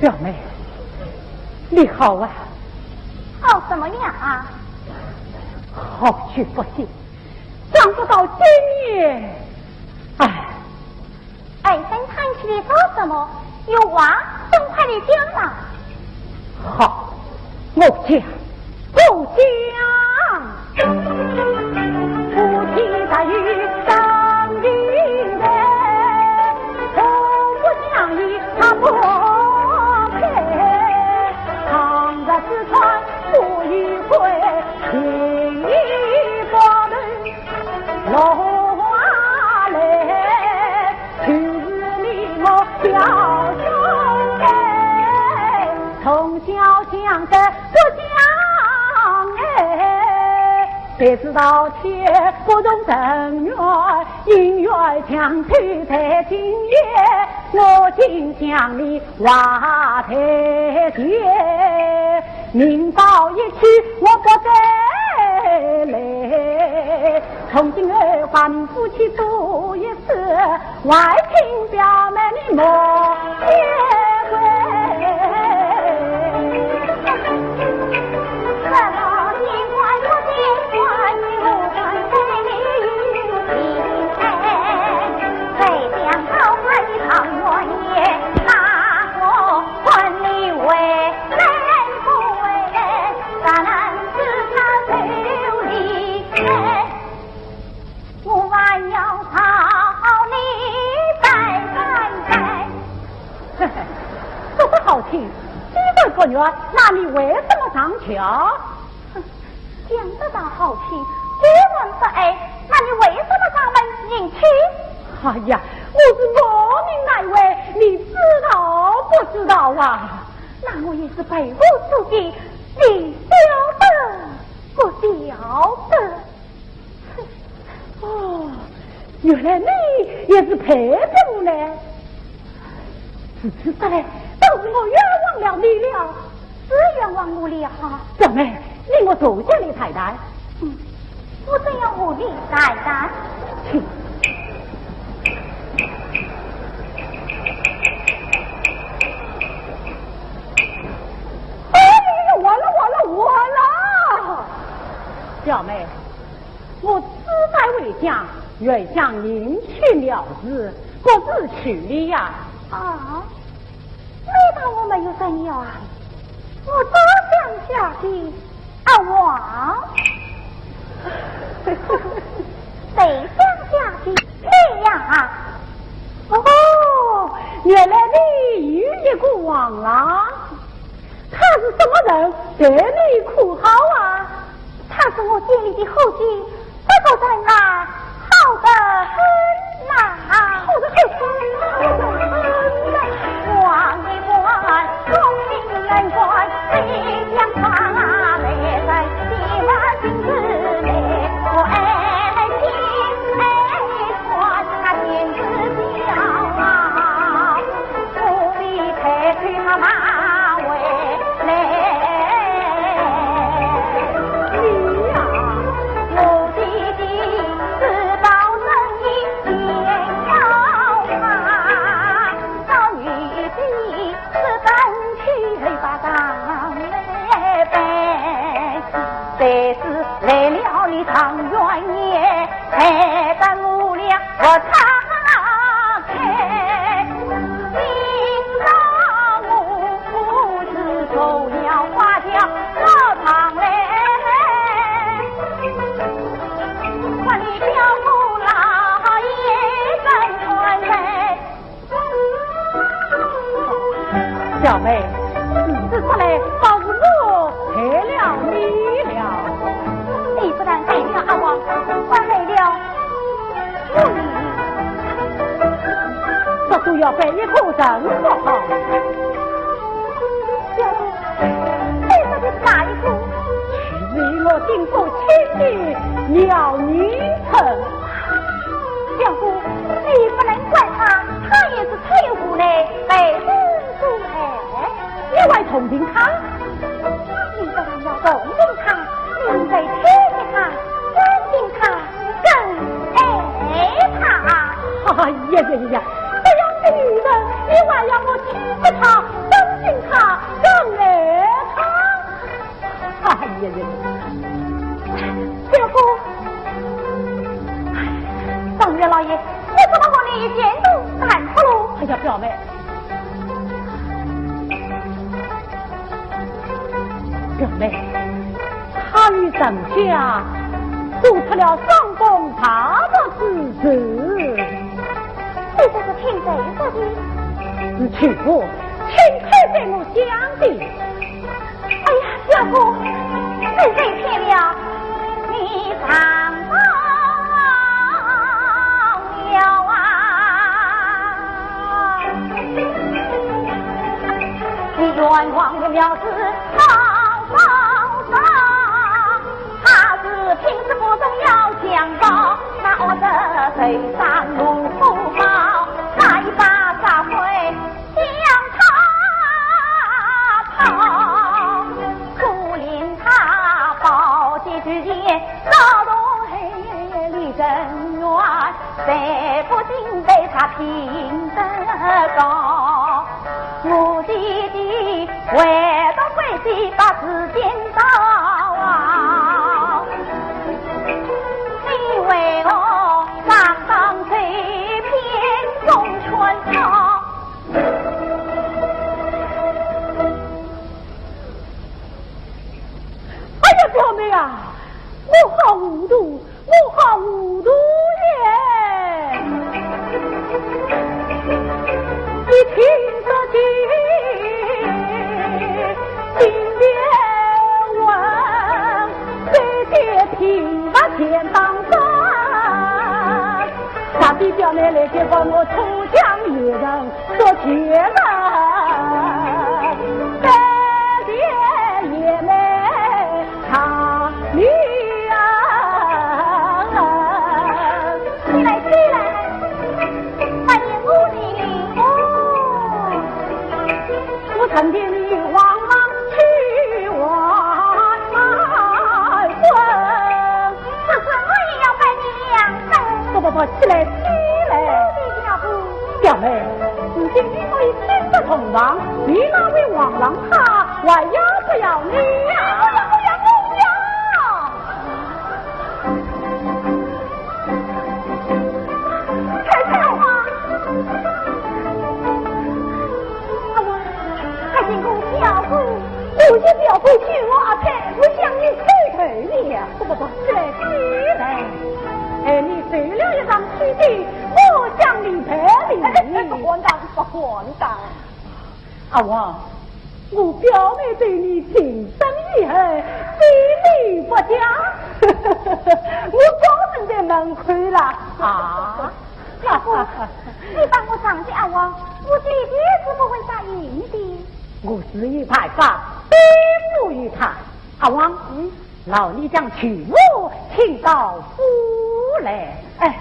表妹，你好啊！好什么样啊？好去不行，想不到今夜，哎，爱生叹气的说什么？有话尽快的讲嘛。好，我讲，不讲。夫妻在于生一人，我不讲理，他不。四川不与会，情义不能落泪。去日里我表兄妹，从小相识不相爱。谁知道且不懂正缘，姻缘相推在今夜，我今乡里瓦台阶。明早一去我不再来，从今儿还夫妻做一事，外亲表妹你莫结婚。什么见怪不见怪，你无关非你哎，谁想到还常元夜，那我问你为咱能使他流离，我还要讨你再这不好听，机会不远，那你为什么上桥？讲得倒好听，结论不爱，那你为什么上门迎娶？哎呀，我是莫名来为，你知道不知道啊？那我也是背后出计。你晓得不晓得？哦，原来你也是陪着呢。是的嘞，都是我冤枉了你了，是冤枉我了哈。怎么，令我坐下来谈谈？我怎样和你谈谈？去。我了，表妹，我自在为将，愿将您去了之，不自取理呀。啊，没当我没有真要啊，我多想下去啊王，谁想下去这样啊？哦，原来你有一个王郎。他是什么人？对你可好啊？他是我家里的后妻，这个人啊，好得很呐，好得很，王为官，公民人官，谁想他来人喜欢君子嘞？我爱情爱传他天子笑。这一口真不好。小姑，你说的是哪一个？为我定做亲的了女臣。小姑，你不能怪他，他也是翠湖的被人所害。你为同情他？你当然要同情他，你得体贴他，关心他，更爱他。哎呀呀呀！这样的女人，你还要我体贴她、关心她、更爱她？哎呀呀！小姑，张月老爷，你怎么和你监督谈不喽？哎呀，表妹，表妹，他与沈家做出了双公他的之子。这就是听谁说的？去不，请开给我讲的。哎呀，小姑，是谁骗了你上当了啊？你冤枉的了是曹操上，他是平时不中要讲报，那我的嘴上怒不报，那一把杀回向他跑，苦令他报喜之夜劳动黑里真冤，谁不禁被他评得高？我弟弟为了为妻把时间到啊，你为我上当这片中圈套。哎呀，表妹啊，我好糊涂，我好糊涂耶！你听得见，今天问，这些平把钱当真？他的表妹来结果我出江一人做情人，三爹也没他女儿。起来起来，快点屋里我趁天你往往去玩问，这次我也要拜你两声。不，起来起来！小姑，表妹，如今你可以亲自同房，你那位王郎他还要不要你呀？我要！太太啊！快进宫小姑，我就不要回去，我阿太，我向你推你呀！不，起来起来！哎，你睡了一张虚的，我向你赔礼。混账是混账！阿王，我表妹对你情深意厚，非礼不假。我早晨在门口了啊！小姑，你帮我上去阿王，我弟弟是不会答应的。我是一派法，背负于他。阿王，老你将曲目请到府来。哎，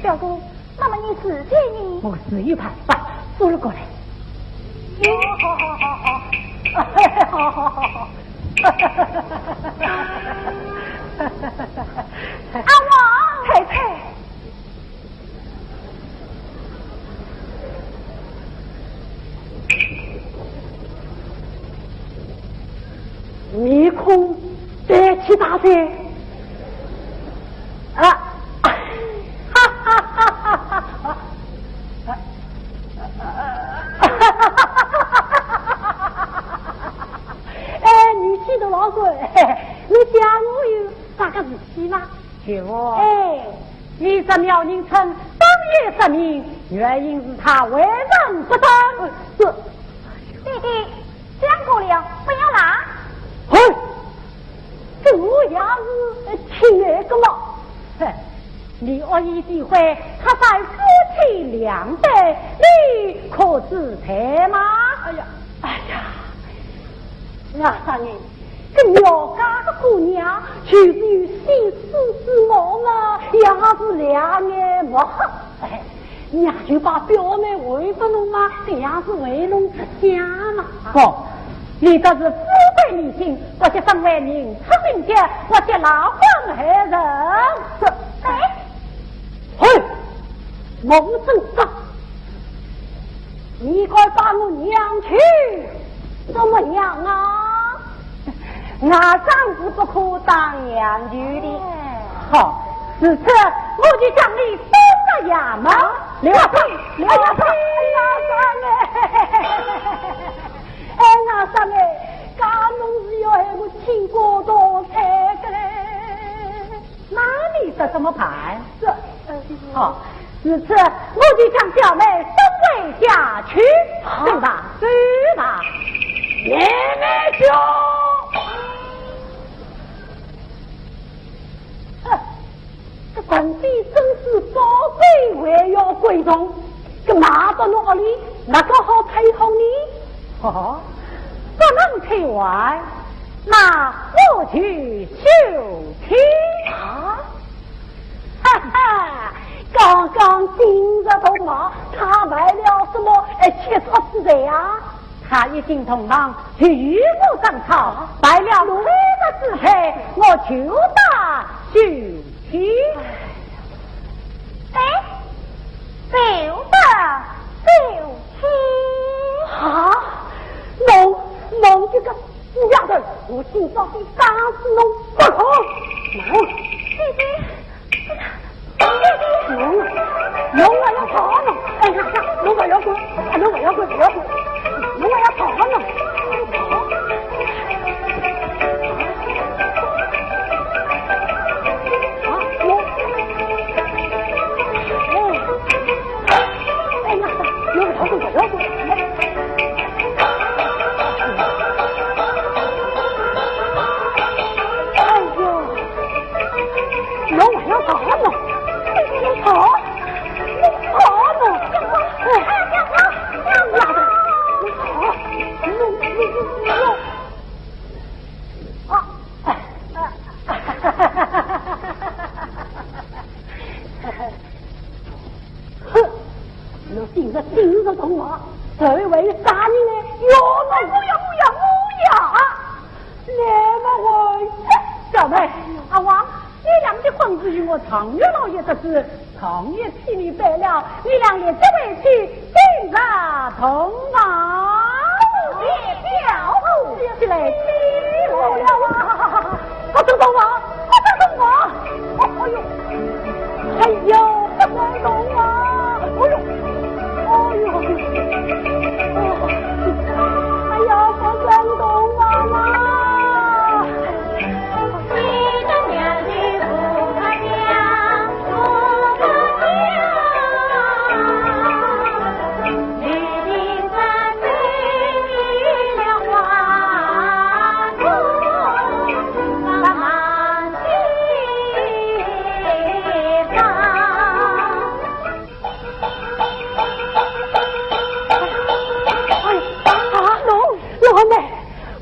表姑，那么你自己呢？我是一派法，扶了过来。好。阿王，太太，你空再去打谁？你气得老鬼，你家我有啥个事体吗？舅，你这苗宁城当夜失明，原因是他为人不当。弟弟讲过了，不要拿。我也是亲爱的嘛。你恶意诋毁，他在夫妻两代，你可知态吗？哎呀，阿三爷，这苗家的姑娘就是有心思之梦啊，也是两眼目黑。你就把表妹为不弄嘛，这样是为弄之家嘛。不，你这是富贵迷信，我这身为人出名节，我这老黄害人。嘿，孟正章，你快把我娘去怎么样啊？俺丈夫不可当娘婿的。好，此次我就将你送到衙门。刘阿生，刘阿生，哎，阿三哎，家侬是要ให้我请过多菜的嘞？那你是怎么办？好，此次我就将小妹送回家去，对吧？对吧？爷爷兄，这本地真是宝贵还要贵重，这拿到哪里哪个好配合你？哦，不能去外，那我去休妻啊！哈哈，刚刚今日头马，他买了什么切磋之类啊？他一进同堂去御府上朝，拜了奴的支配，我就打休妻。就打休妻。啊！侬这个死丫头，我今早得打死侬不可！侬我要跑侬！哎呀，侬不要滚！侬不要滚！不要滚！侬我要跑侬！唐月老爷得知，唐月替你办了，你俩也这回去今日同房，别表露起来欺负了啊！我等等我，哎呦，哎呦，不能动啊！哎呦，哎呀，不能动啊妈！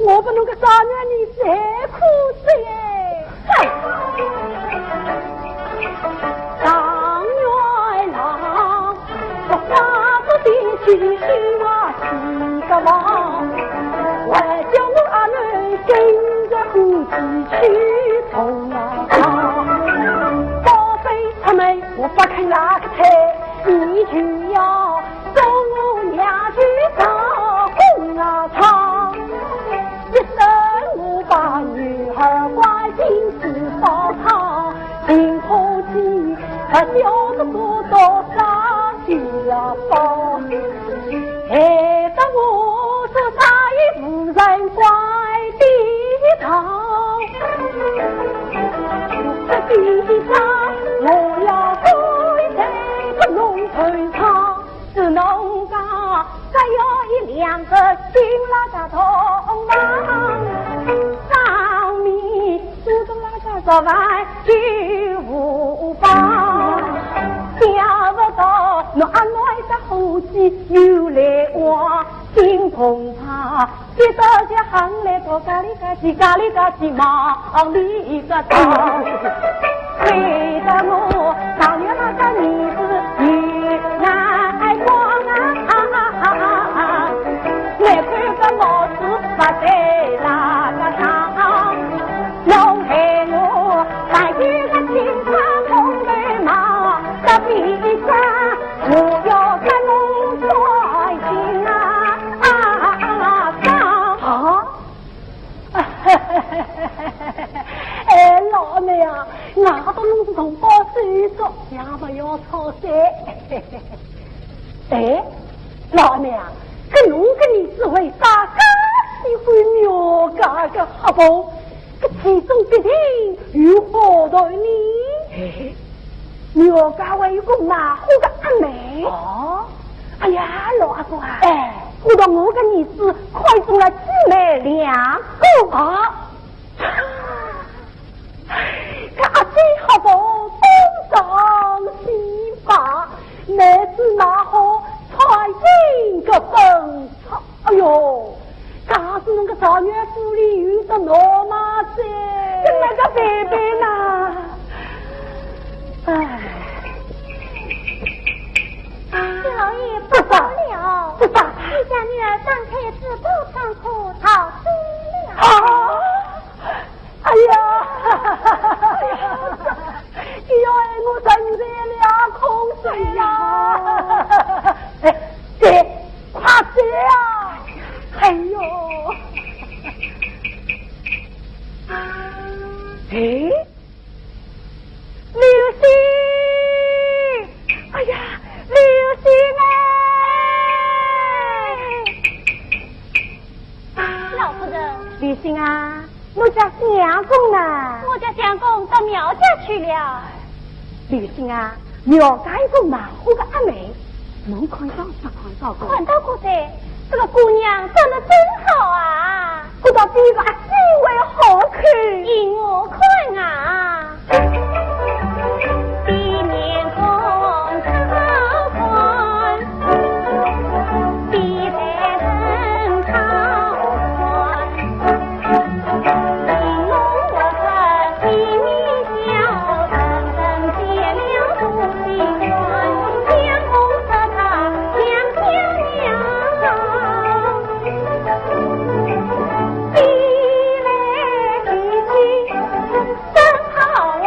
我不能个杀人你再苦子当元郎，我花子的去是我几个王，还叫我阿女跟着夫妻去同宝贝他们我不肯那个菜，你就要送我娘去打红啊场。一生我把女儿关进四宝堂，今后记他叫得不多少去了包，害得我这大义夫人怪地堂。这地上我要跪在不弄退场，是农家再有一两个新拉的同郎，上面主动万就无妨。想不到我阿奶的后继又来我心澎湃，接到这行来到咖喱咖叽忙里个到，为得我上月那个儿子有眼光啊，来看个帽子不在那个上，弄害我还有个青纱红白马，这比赛我要跟侬摔进啊上啊！哎，老妹啊，俺都弄是同胞手足，也不要操心。哎，老妹啊，跟侬跟你是为啥个喜欢苗家个好不？这其中必定有好多你。苗家还有个哪好个阿妹？哦，哎呀，老阿哥啊，哎，我到我跟你是快中了姊妹两个啊。这阿姐好不东张西望，乃至哪好揣进个本草，哎呦，假是那个少年妇里遇到罗马子，那个贝贝呐，哎，谢老爷不得了，你家女儿张开子不仓库逃生了。哎呀，你要爱我真在两空水呀！姐，快姐啊！哎呦，哎，刘星，哎呀，刘星哎！老夫人，刘星啊！我家相公呢？我家相公到苗家去了。刘星啊，苗家一个蛮好的阿妹，侬看到不看到过？看到过噻，这个姑娘长得真好啊！我到比个阿几位好看，依我看啊，比面孔超宽，比才人超宽。比来比去真好玩。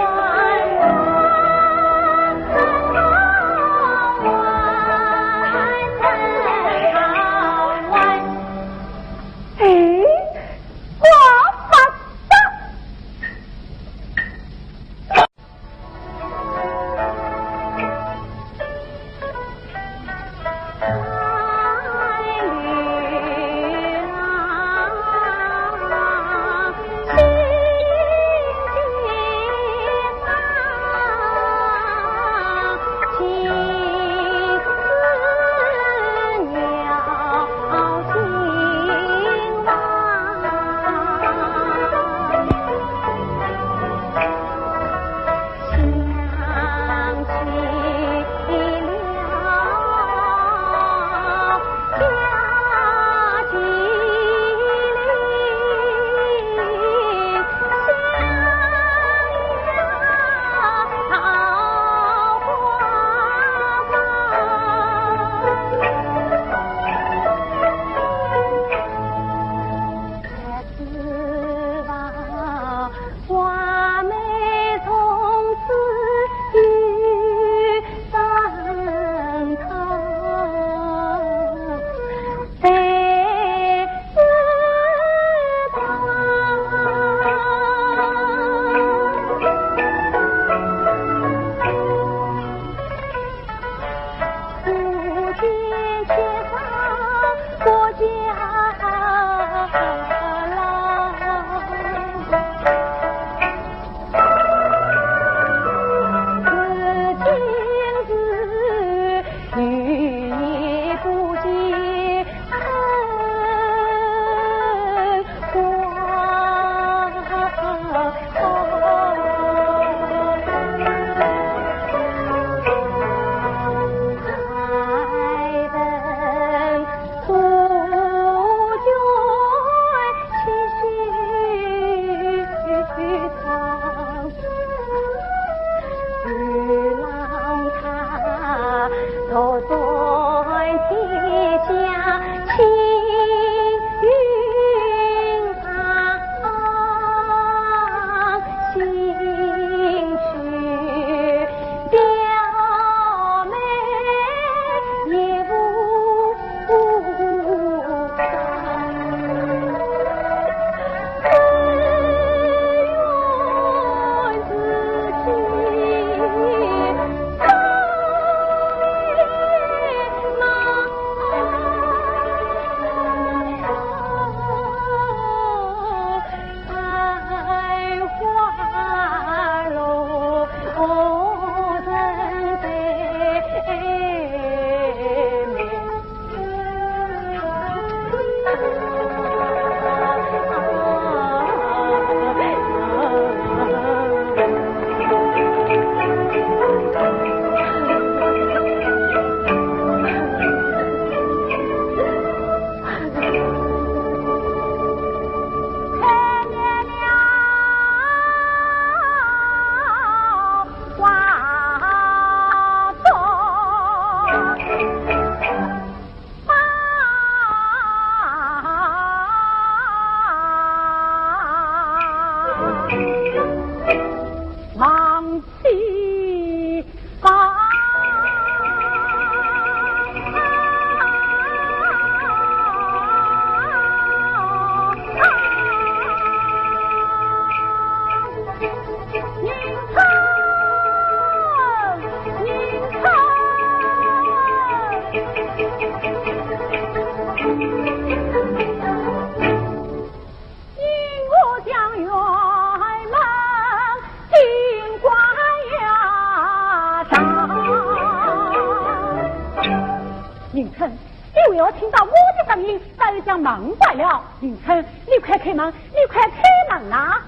迎春，因为我听到我的声音，早已将门坏了。迎春，你快开门，你快开门啊！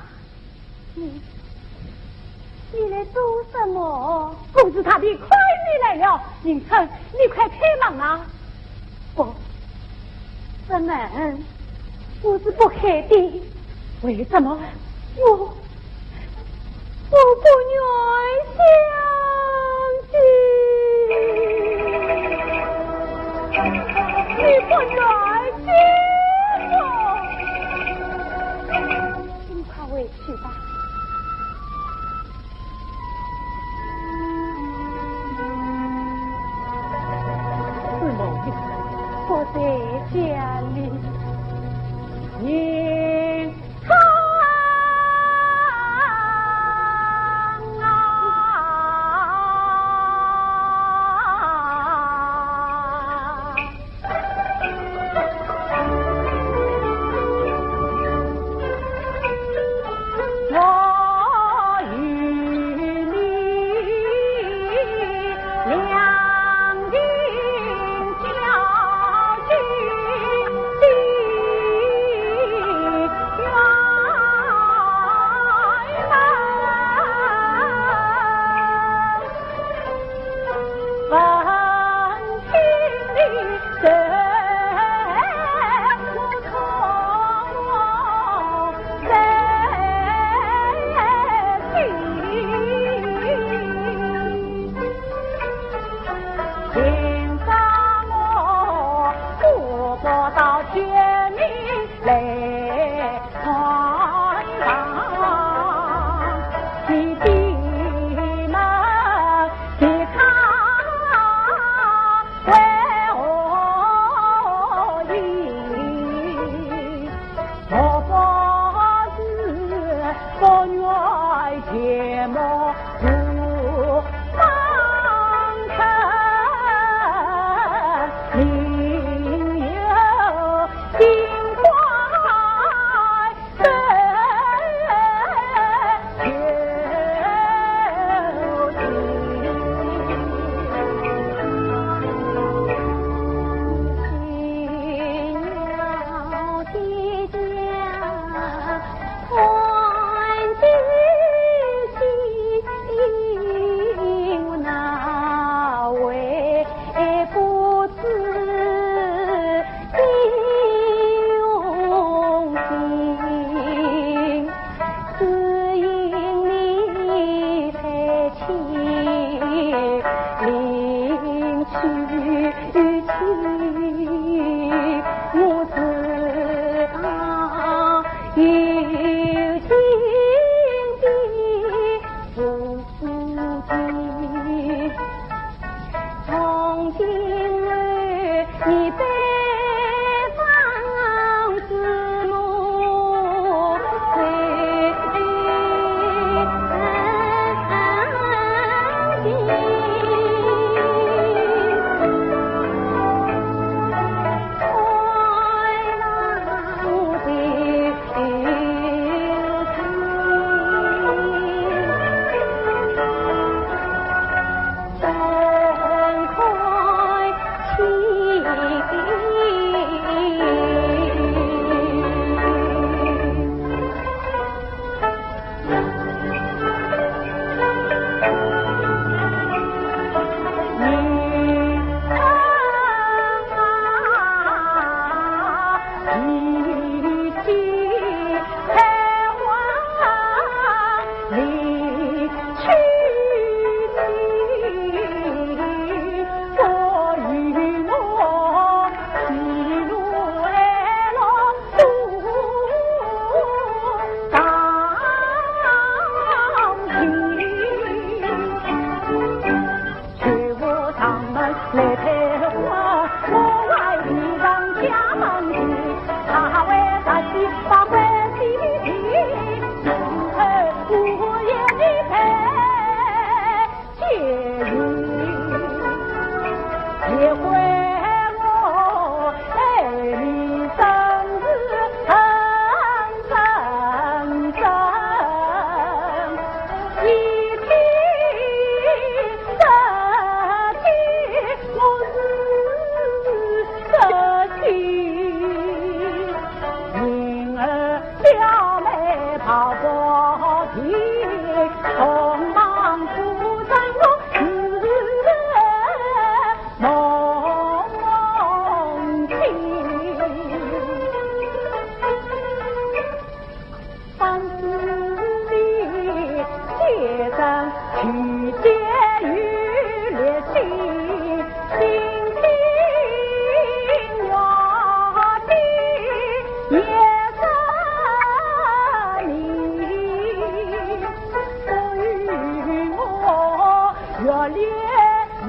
你来做什么？公子他的快你来了，迎春，你快开门啊！不，这门我是不开的。为什么？我不愿相信，你不愿信我，你快回去吧。是我的，我在家里。迎春啊！我与你两情交集的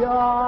哦。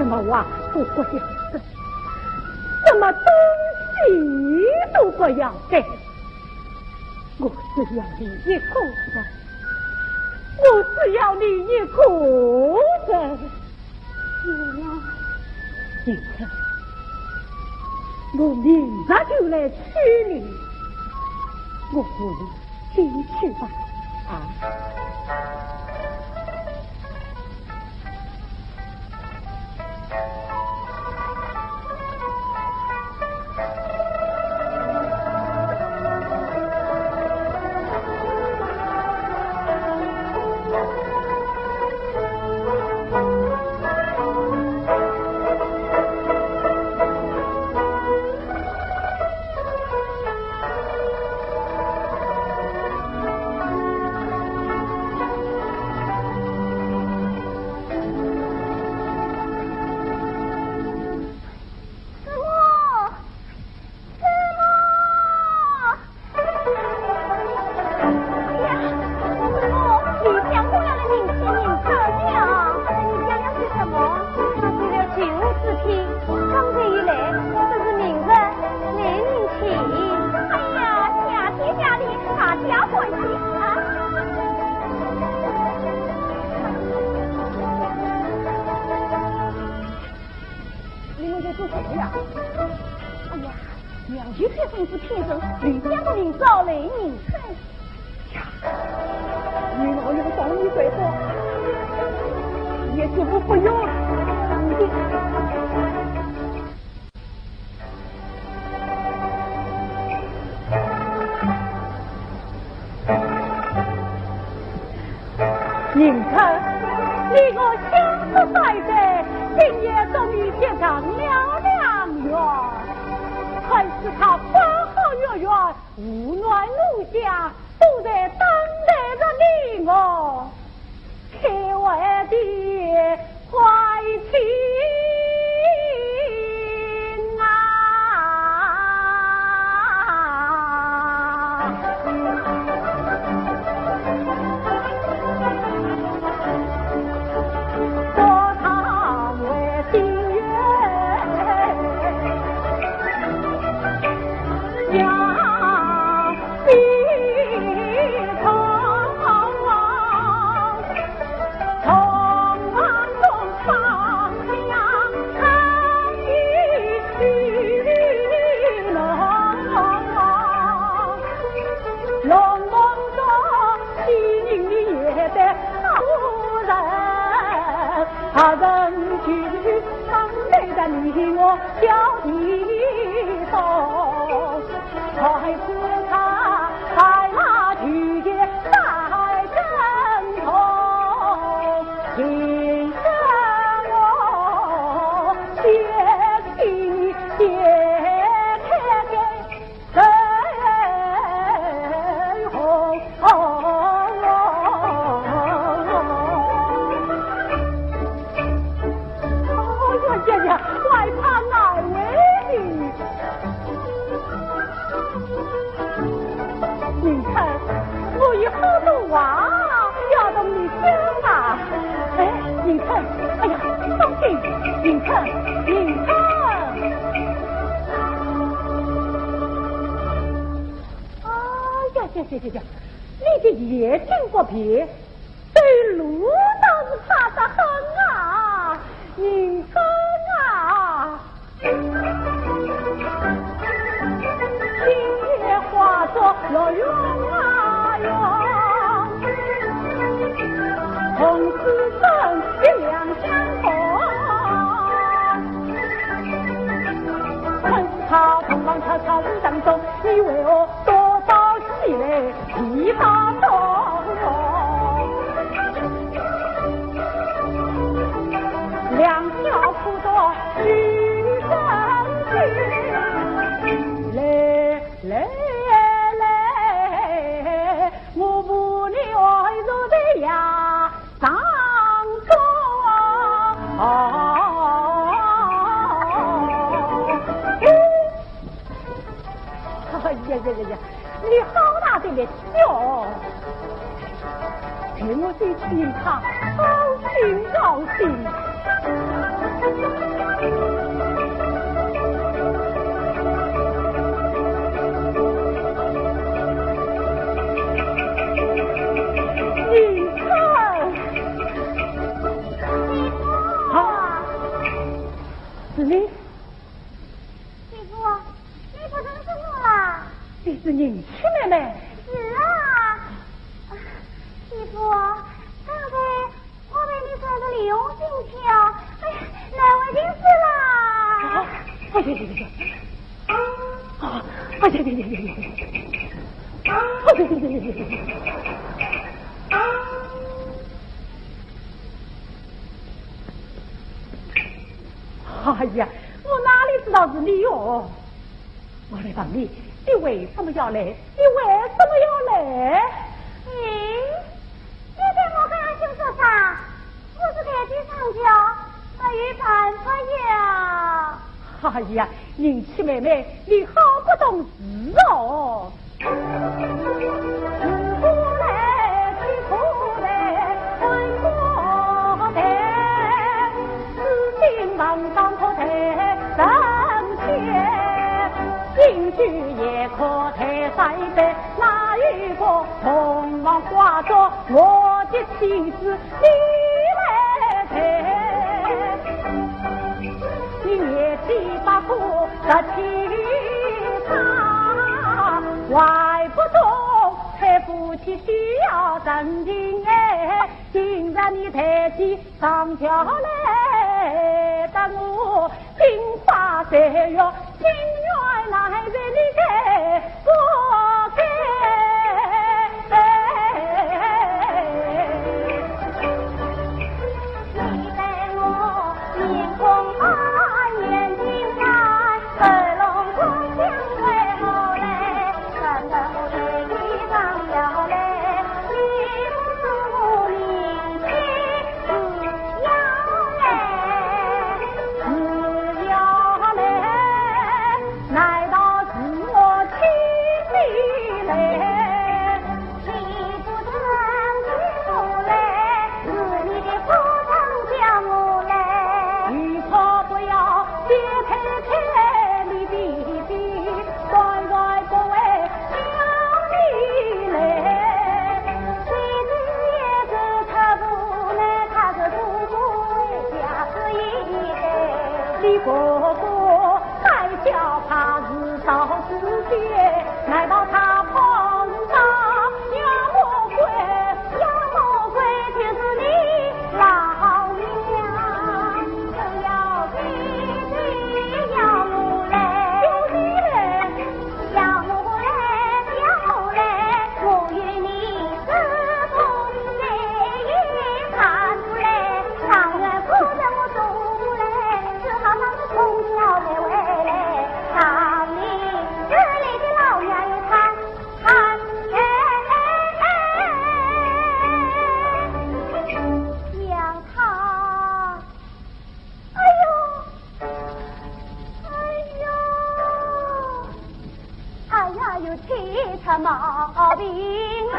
么话都不要说，什么东西都不要给，我只要你一个人，我只要你一个人。是啊，今天我明日就来娶你，我不如进去吧。啊！宁琛，你我相识在这，今夜终于结上了良缘，还是他花好月圆，无暖如夏，都在等待着你我，开怀的怀情。他人去常对着你我交低头，才知他在那去也在枕头，今生我写信写开给谁红。姐姐，外怕难为你。宁琛，我有好多话要同你讲啊！哎，宁琛，哎呀，放心，宁琛，宁琛。哎呀，姐，你的眼睛不撇，对路倒是怕得很啊，宁琛。今夜化作了云啊云，从此生一两相逢。恨他匆忙悄悄无当中，你为我多少喜泪一把痛。两小苦多许生去，来，我不你爱着的呀当中。呀，你好大的个笑！陪我去听他，高兴高兴。是你？媳妇，你不认识我啦？你是宁七妹妹？是啊，媳妇，刚才我被你穿着礼用进去哦，哎呀，那我已经死啦！哎对，啊，哎对，哎呀，我哪里知道是你哦？我来问你，你为什么要来？你为什么要来？你对我跟俺兄说啥？我是开去上交，我与办不了。哎呀，宁七妹妹，你好不懂事哦！京剧也可抬三杯，哪一个同往挂着我的妻子你来抬？你也七八不得其他，怪不懂才夫妻需要真情哎，竟然你抬起上桥来，但我心花谁哟？情缘来为你给我给，你待我面孔暗，眼睛暗，耳聋光想为好嘞，看到对你上了嘞，你不诉明情只要嘞，只要嘞。难道是我亲的嘞？你不成媳妇嘞，是你的不成家母嘞。你可不要别太太你弟弟，乖乖不为想你嘞。妻子也是他不嘞，他是不为家事意嘞。你哥哥还叫他日到之节，难道他碰到杨魔鬼？杨魔鬼就是你老娘，就要给你杨母嘞，有你嘞，杨母嘞，杨母嘞，我与你是同谁看出嘞，常愿不让我走嘞，只好当是从小的为嘞，看你这里的老娘有看看让他，哎呦，哎呀，有其他毛病嘞，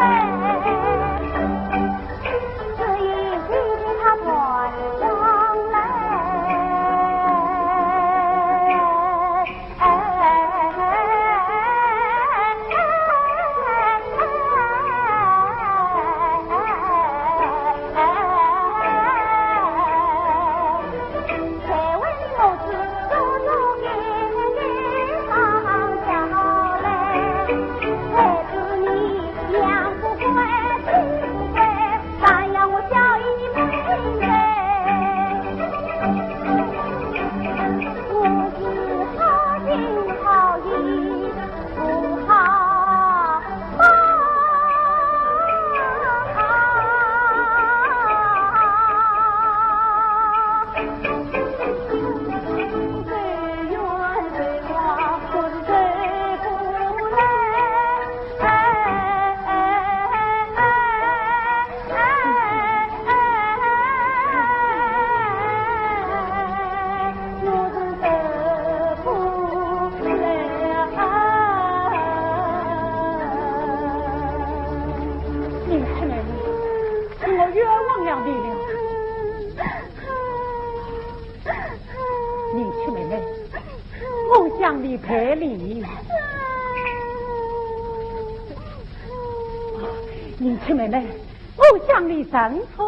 只因今天他转上来。才问我是做奴给你上交嘞，才知你娘不乖，妻不乖，但让我教育你不听嘞。我是好心好意，不好最冤最枉，我是最不来。我是最不来。宁七妹妹，我冤枉了你了。宁七妹妹，我向你赔礼。宁七妹妹，我向你认错。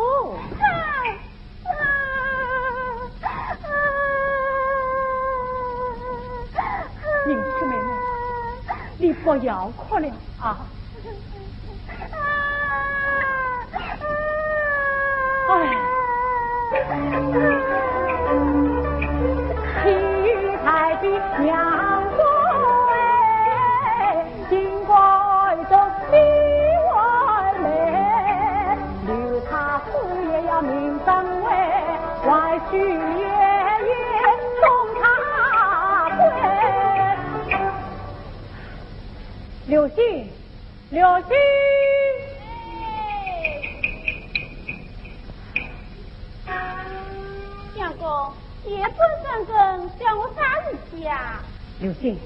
不要哭了啊！哎，七彩的阳光哎，金光中的外来，留他父也要名声为，外去爷爷送他归。刘星，刘星。相公，也不三更叫我啥事体呀？刘星，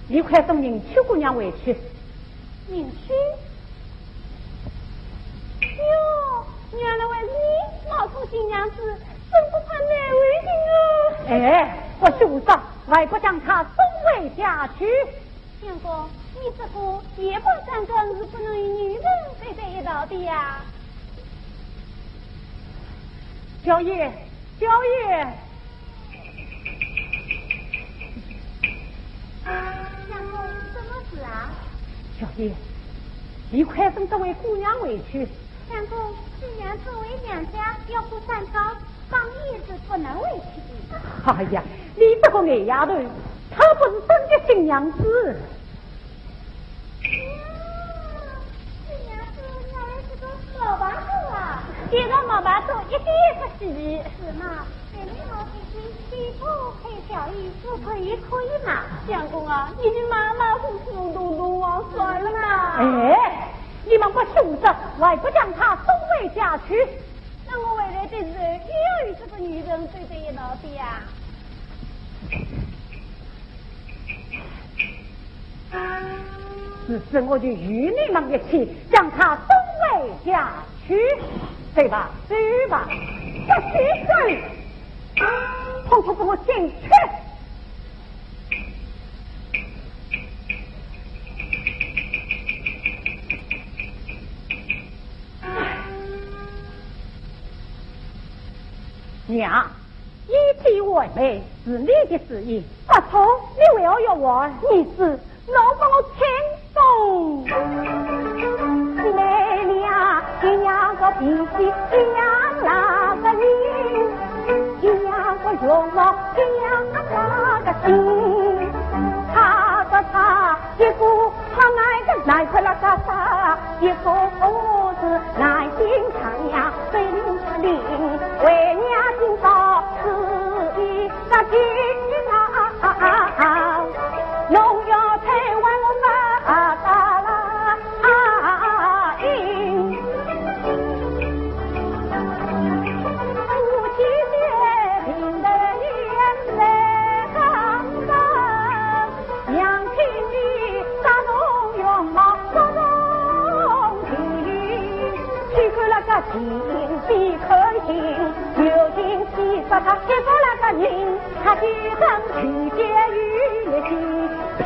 你快送宁曲姑娘回去。宁曲？哟，原来为你冒充新娘子，真不怕难为情哦。哎，我受伤，外婆将她送回家去。相公，你这个也不三更是不能与女人睡在一道的呀。小叶，小叶。相公，什么事啊？小叶，你快送这位姑娘回去。相公，新娘作为娘家要顾三朝，当夜是不能回去的。哎呀，你这个矮丫头，她不是真的新娘子。新娘子原来是个毛白头啊！一个毛白头，一点也不稀是嘛？这里毛皮皮，西服配小衣，不可以嘛？相公啊，你的马马虎虎，东东往算了嘛？哎，你们不休着，外婆将她送回家去。那我未来的人也要与这个女人睡在一道的呀。此时我就与你们一起将她送回家去，对吧？对吧？不许睡，统统给我进去！娘，一计为媒是你的事业，不从你为何要我？你是老帮我轻松。妹妹呀，这样个脾气，这样那个人，这样个容貌，这样那个心，他一个他哪个那个啥，一个儿子耐心长呀，本领为娘尽到此一个情啊，农要台湾我打啦应，夫妻结平的眼泪刚刚，娘亲的大动用毛不动情，去过那个情比可行，究竟其实他结果那个人，他的真去结于心，凭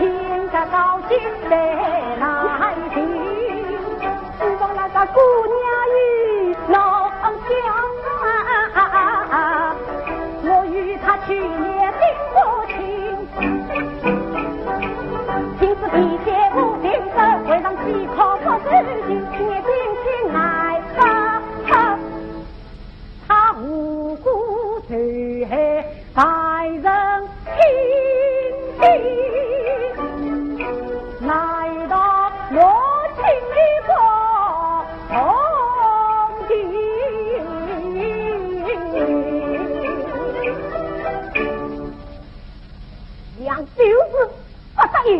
着高兴在来行，希望那个姑娘与老乡啊，我与他去年定过情，今次比结不定的，为让几口不自己也定情来吧，他无辜罪害百人听听，来到我情里过红地，娘就是不答应。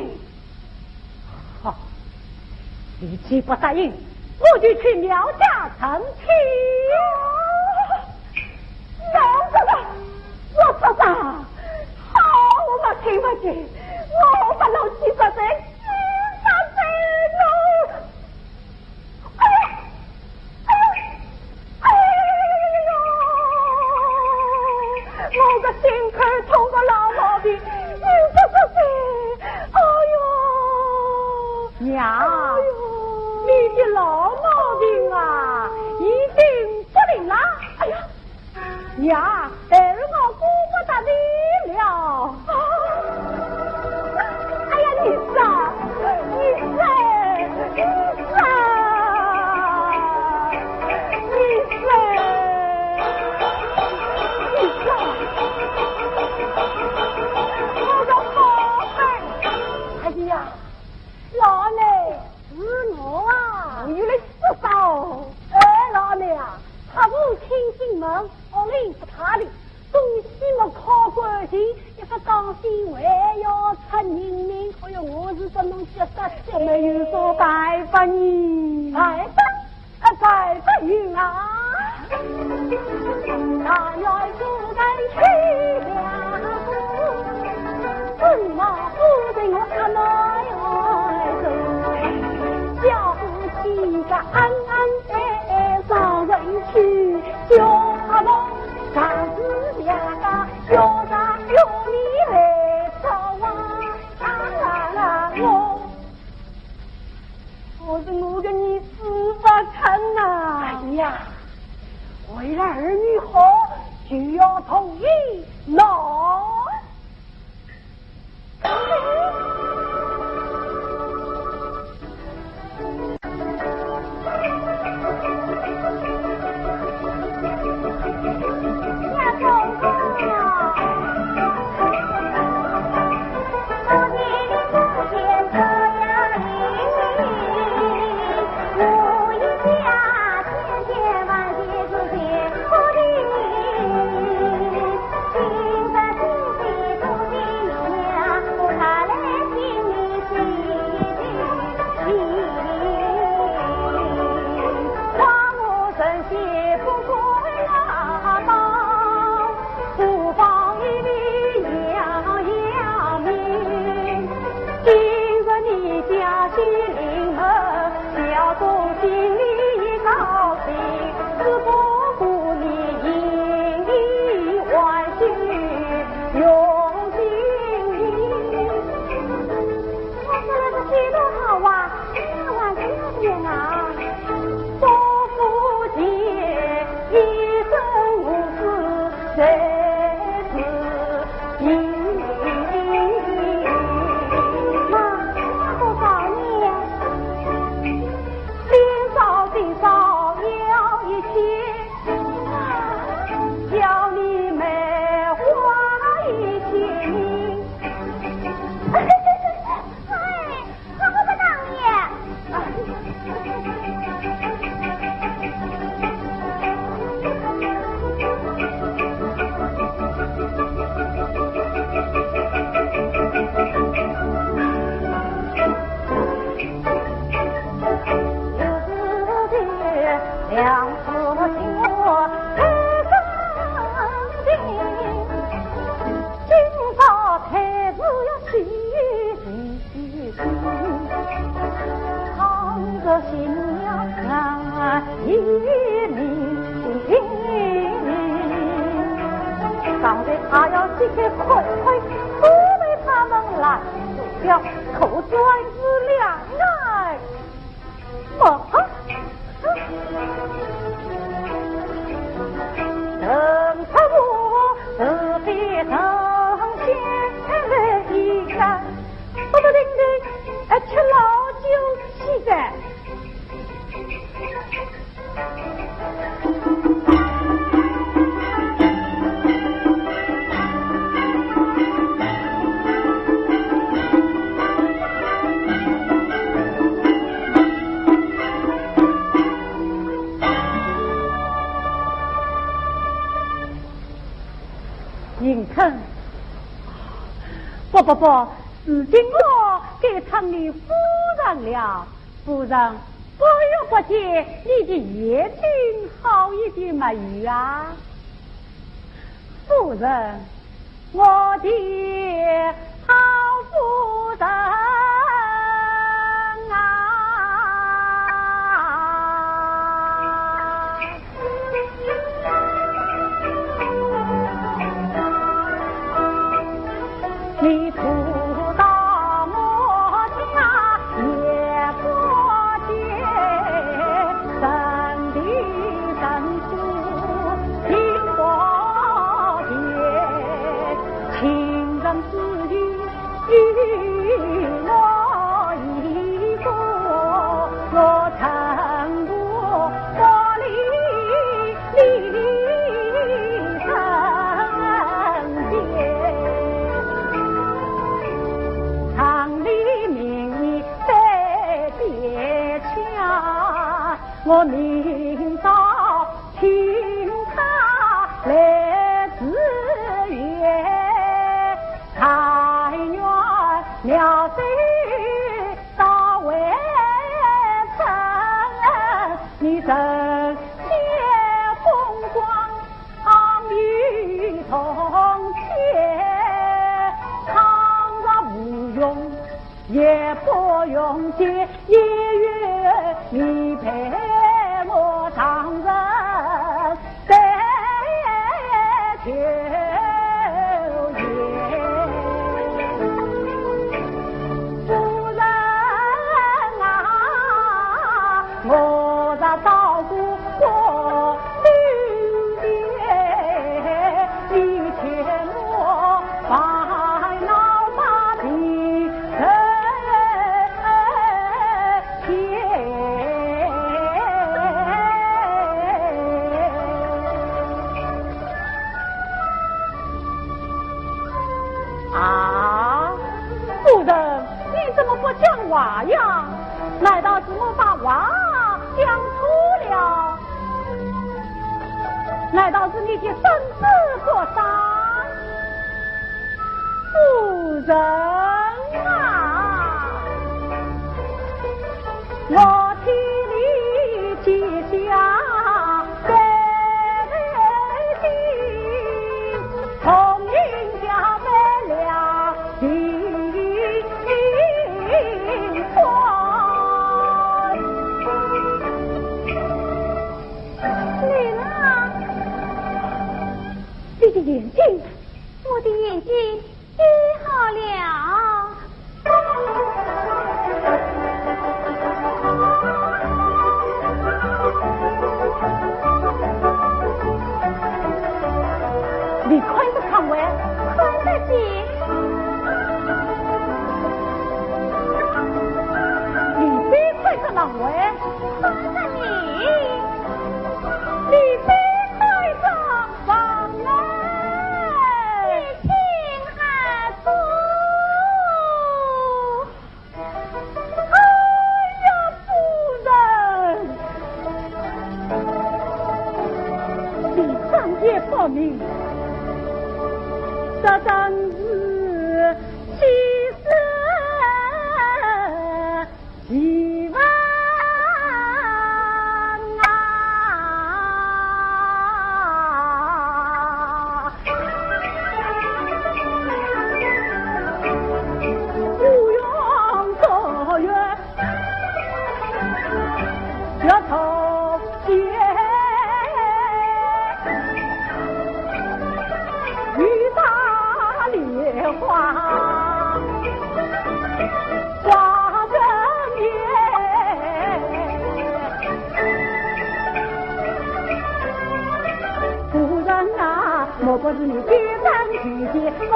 好，你既不答应，我就去苗家成亲。我说啥？好，我听不见，我把老七说在啥子喽？哎呀，哎呦，我的心口痛个老毛病，你这是谁？哎呦，娘，你的老毛病啊，已经不灵了。哎呀，娘，儿我顾不得你了。哎呀，你啊，今晚要出人命，哎呦，我是这弄些啥子没有说拜拜你，拜拜云啊！大元主人去了，怎么不等我看来走？叫不起个安安上人去，叫阿公上自家个，叫上有你来找我是我的你死吧看呐！哎呀，为了儿女好，就要同意喏。不，如今我给厂里夫人了，夫人不要不见你的眼睛好一点嘛有啊，夫人，我的好夫人啊！你不到我家也过节，真的真是听我的，情人之语我一个，我承诺我你成小水到未成，你人间风光与同前，倘若无用也不用借，一月你陪我常人在秋夜。夫人啊，我在照顾我兄弟，你欠我烦恼把地人欠。啊，夫人，你怎么不讲话呀？难道是我把话讲错了？难道是你的身子过伤？夫人啊，我替你记下悲情，同饮下悲了心酸。累了，你的眼睛，我的眼睛医好了。你快点看完，看得见，你别快点让完，看得你。你别快点放来。请还不？哎呀，夫人，你上也报名，这真是其实希望啊！不用走远，要头见雨打莲花挂着面，夫人啊，莫不是你举三举节来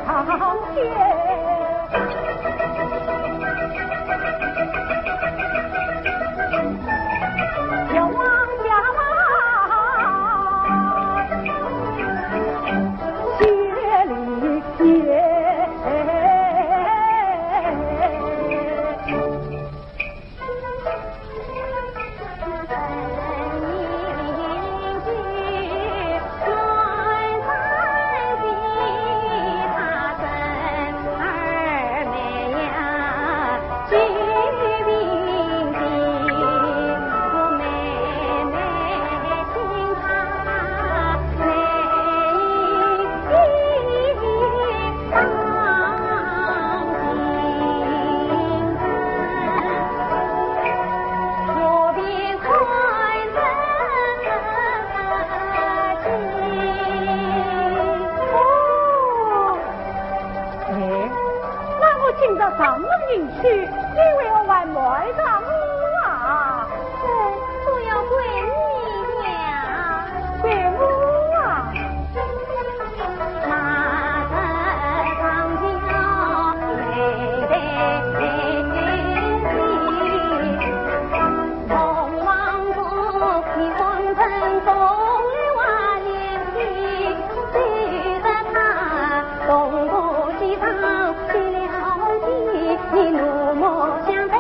堂前？要往家谢里也。上门迎娶，你为我外卖丈夫啊？都要归你了，贵母啊！马车上桥累得龙王府，你红尘风雨万年情，随着他东顾西藏。你怒目相对，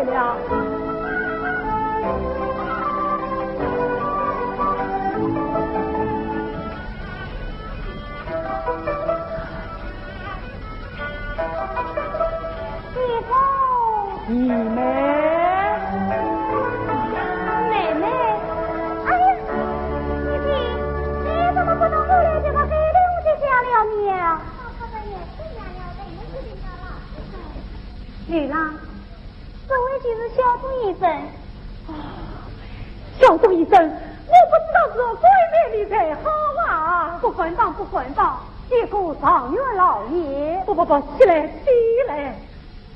来了。你妹，妹妹，哎呀，你怎么不能回来就把给刘姐下了你啊？女郎，这位就是小主一生。小主一生，我不知道是鬼魅里才好啊！不混账，不混账！结果上元老爷，不，起来，起来！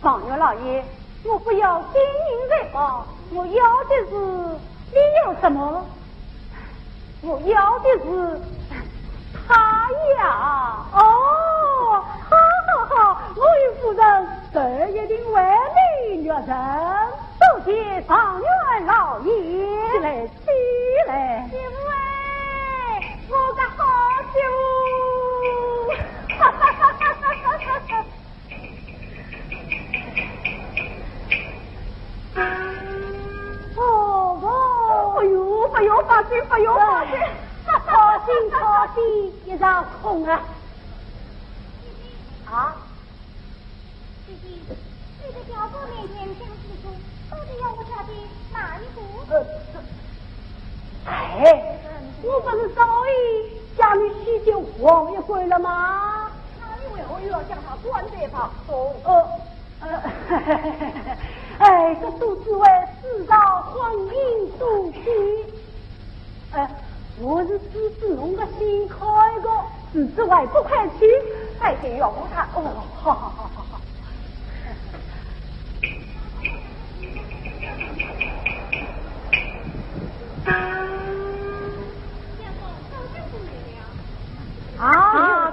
上元老爷。我不要金银财宝，我要的是你有什么？我要的是他呀！哦，好，我与夫人这一定为你悦人，多谢上元老爷。起来！媳妇哎，我个好媳妇！哈哈哈哈哈哈！不要放心，操心，一场空啊！啊！弟弟，你在教父面前讲清楚，到底要我下的哪一步？我不是早已叫你许久王一回了吗？那你为何又要将他关在房中？这都是为制造婚姻赌局。我是支持侬个新开个，支持外不快去，还得要我看。好。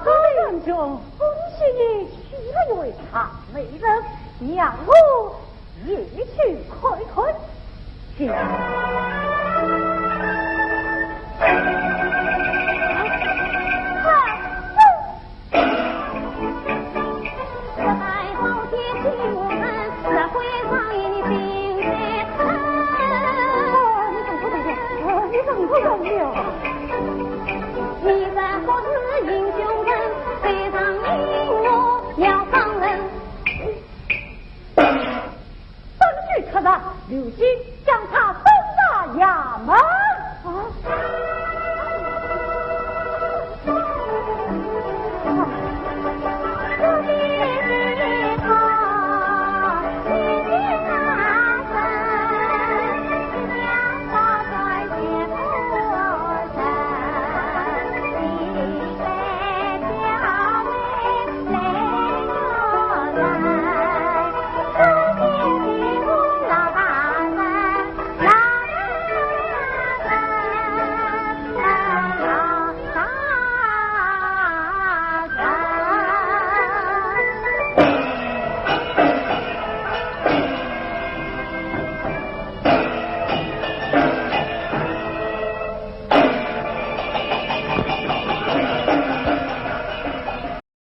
周仁兄，恭喜你娶了一位大美人，让我也去看看。请。你在何时英雄人，非常令我要放人。本剧客栈，刘星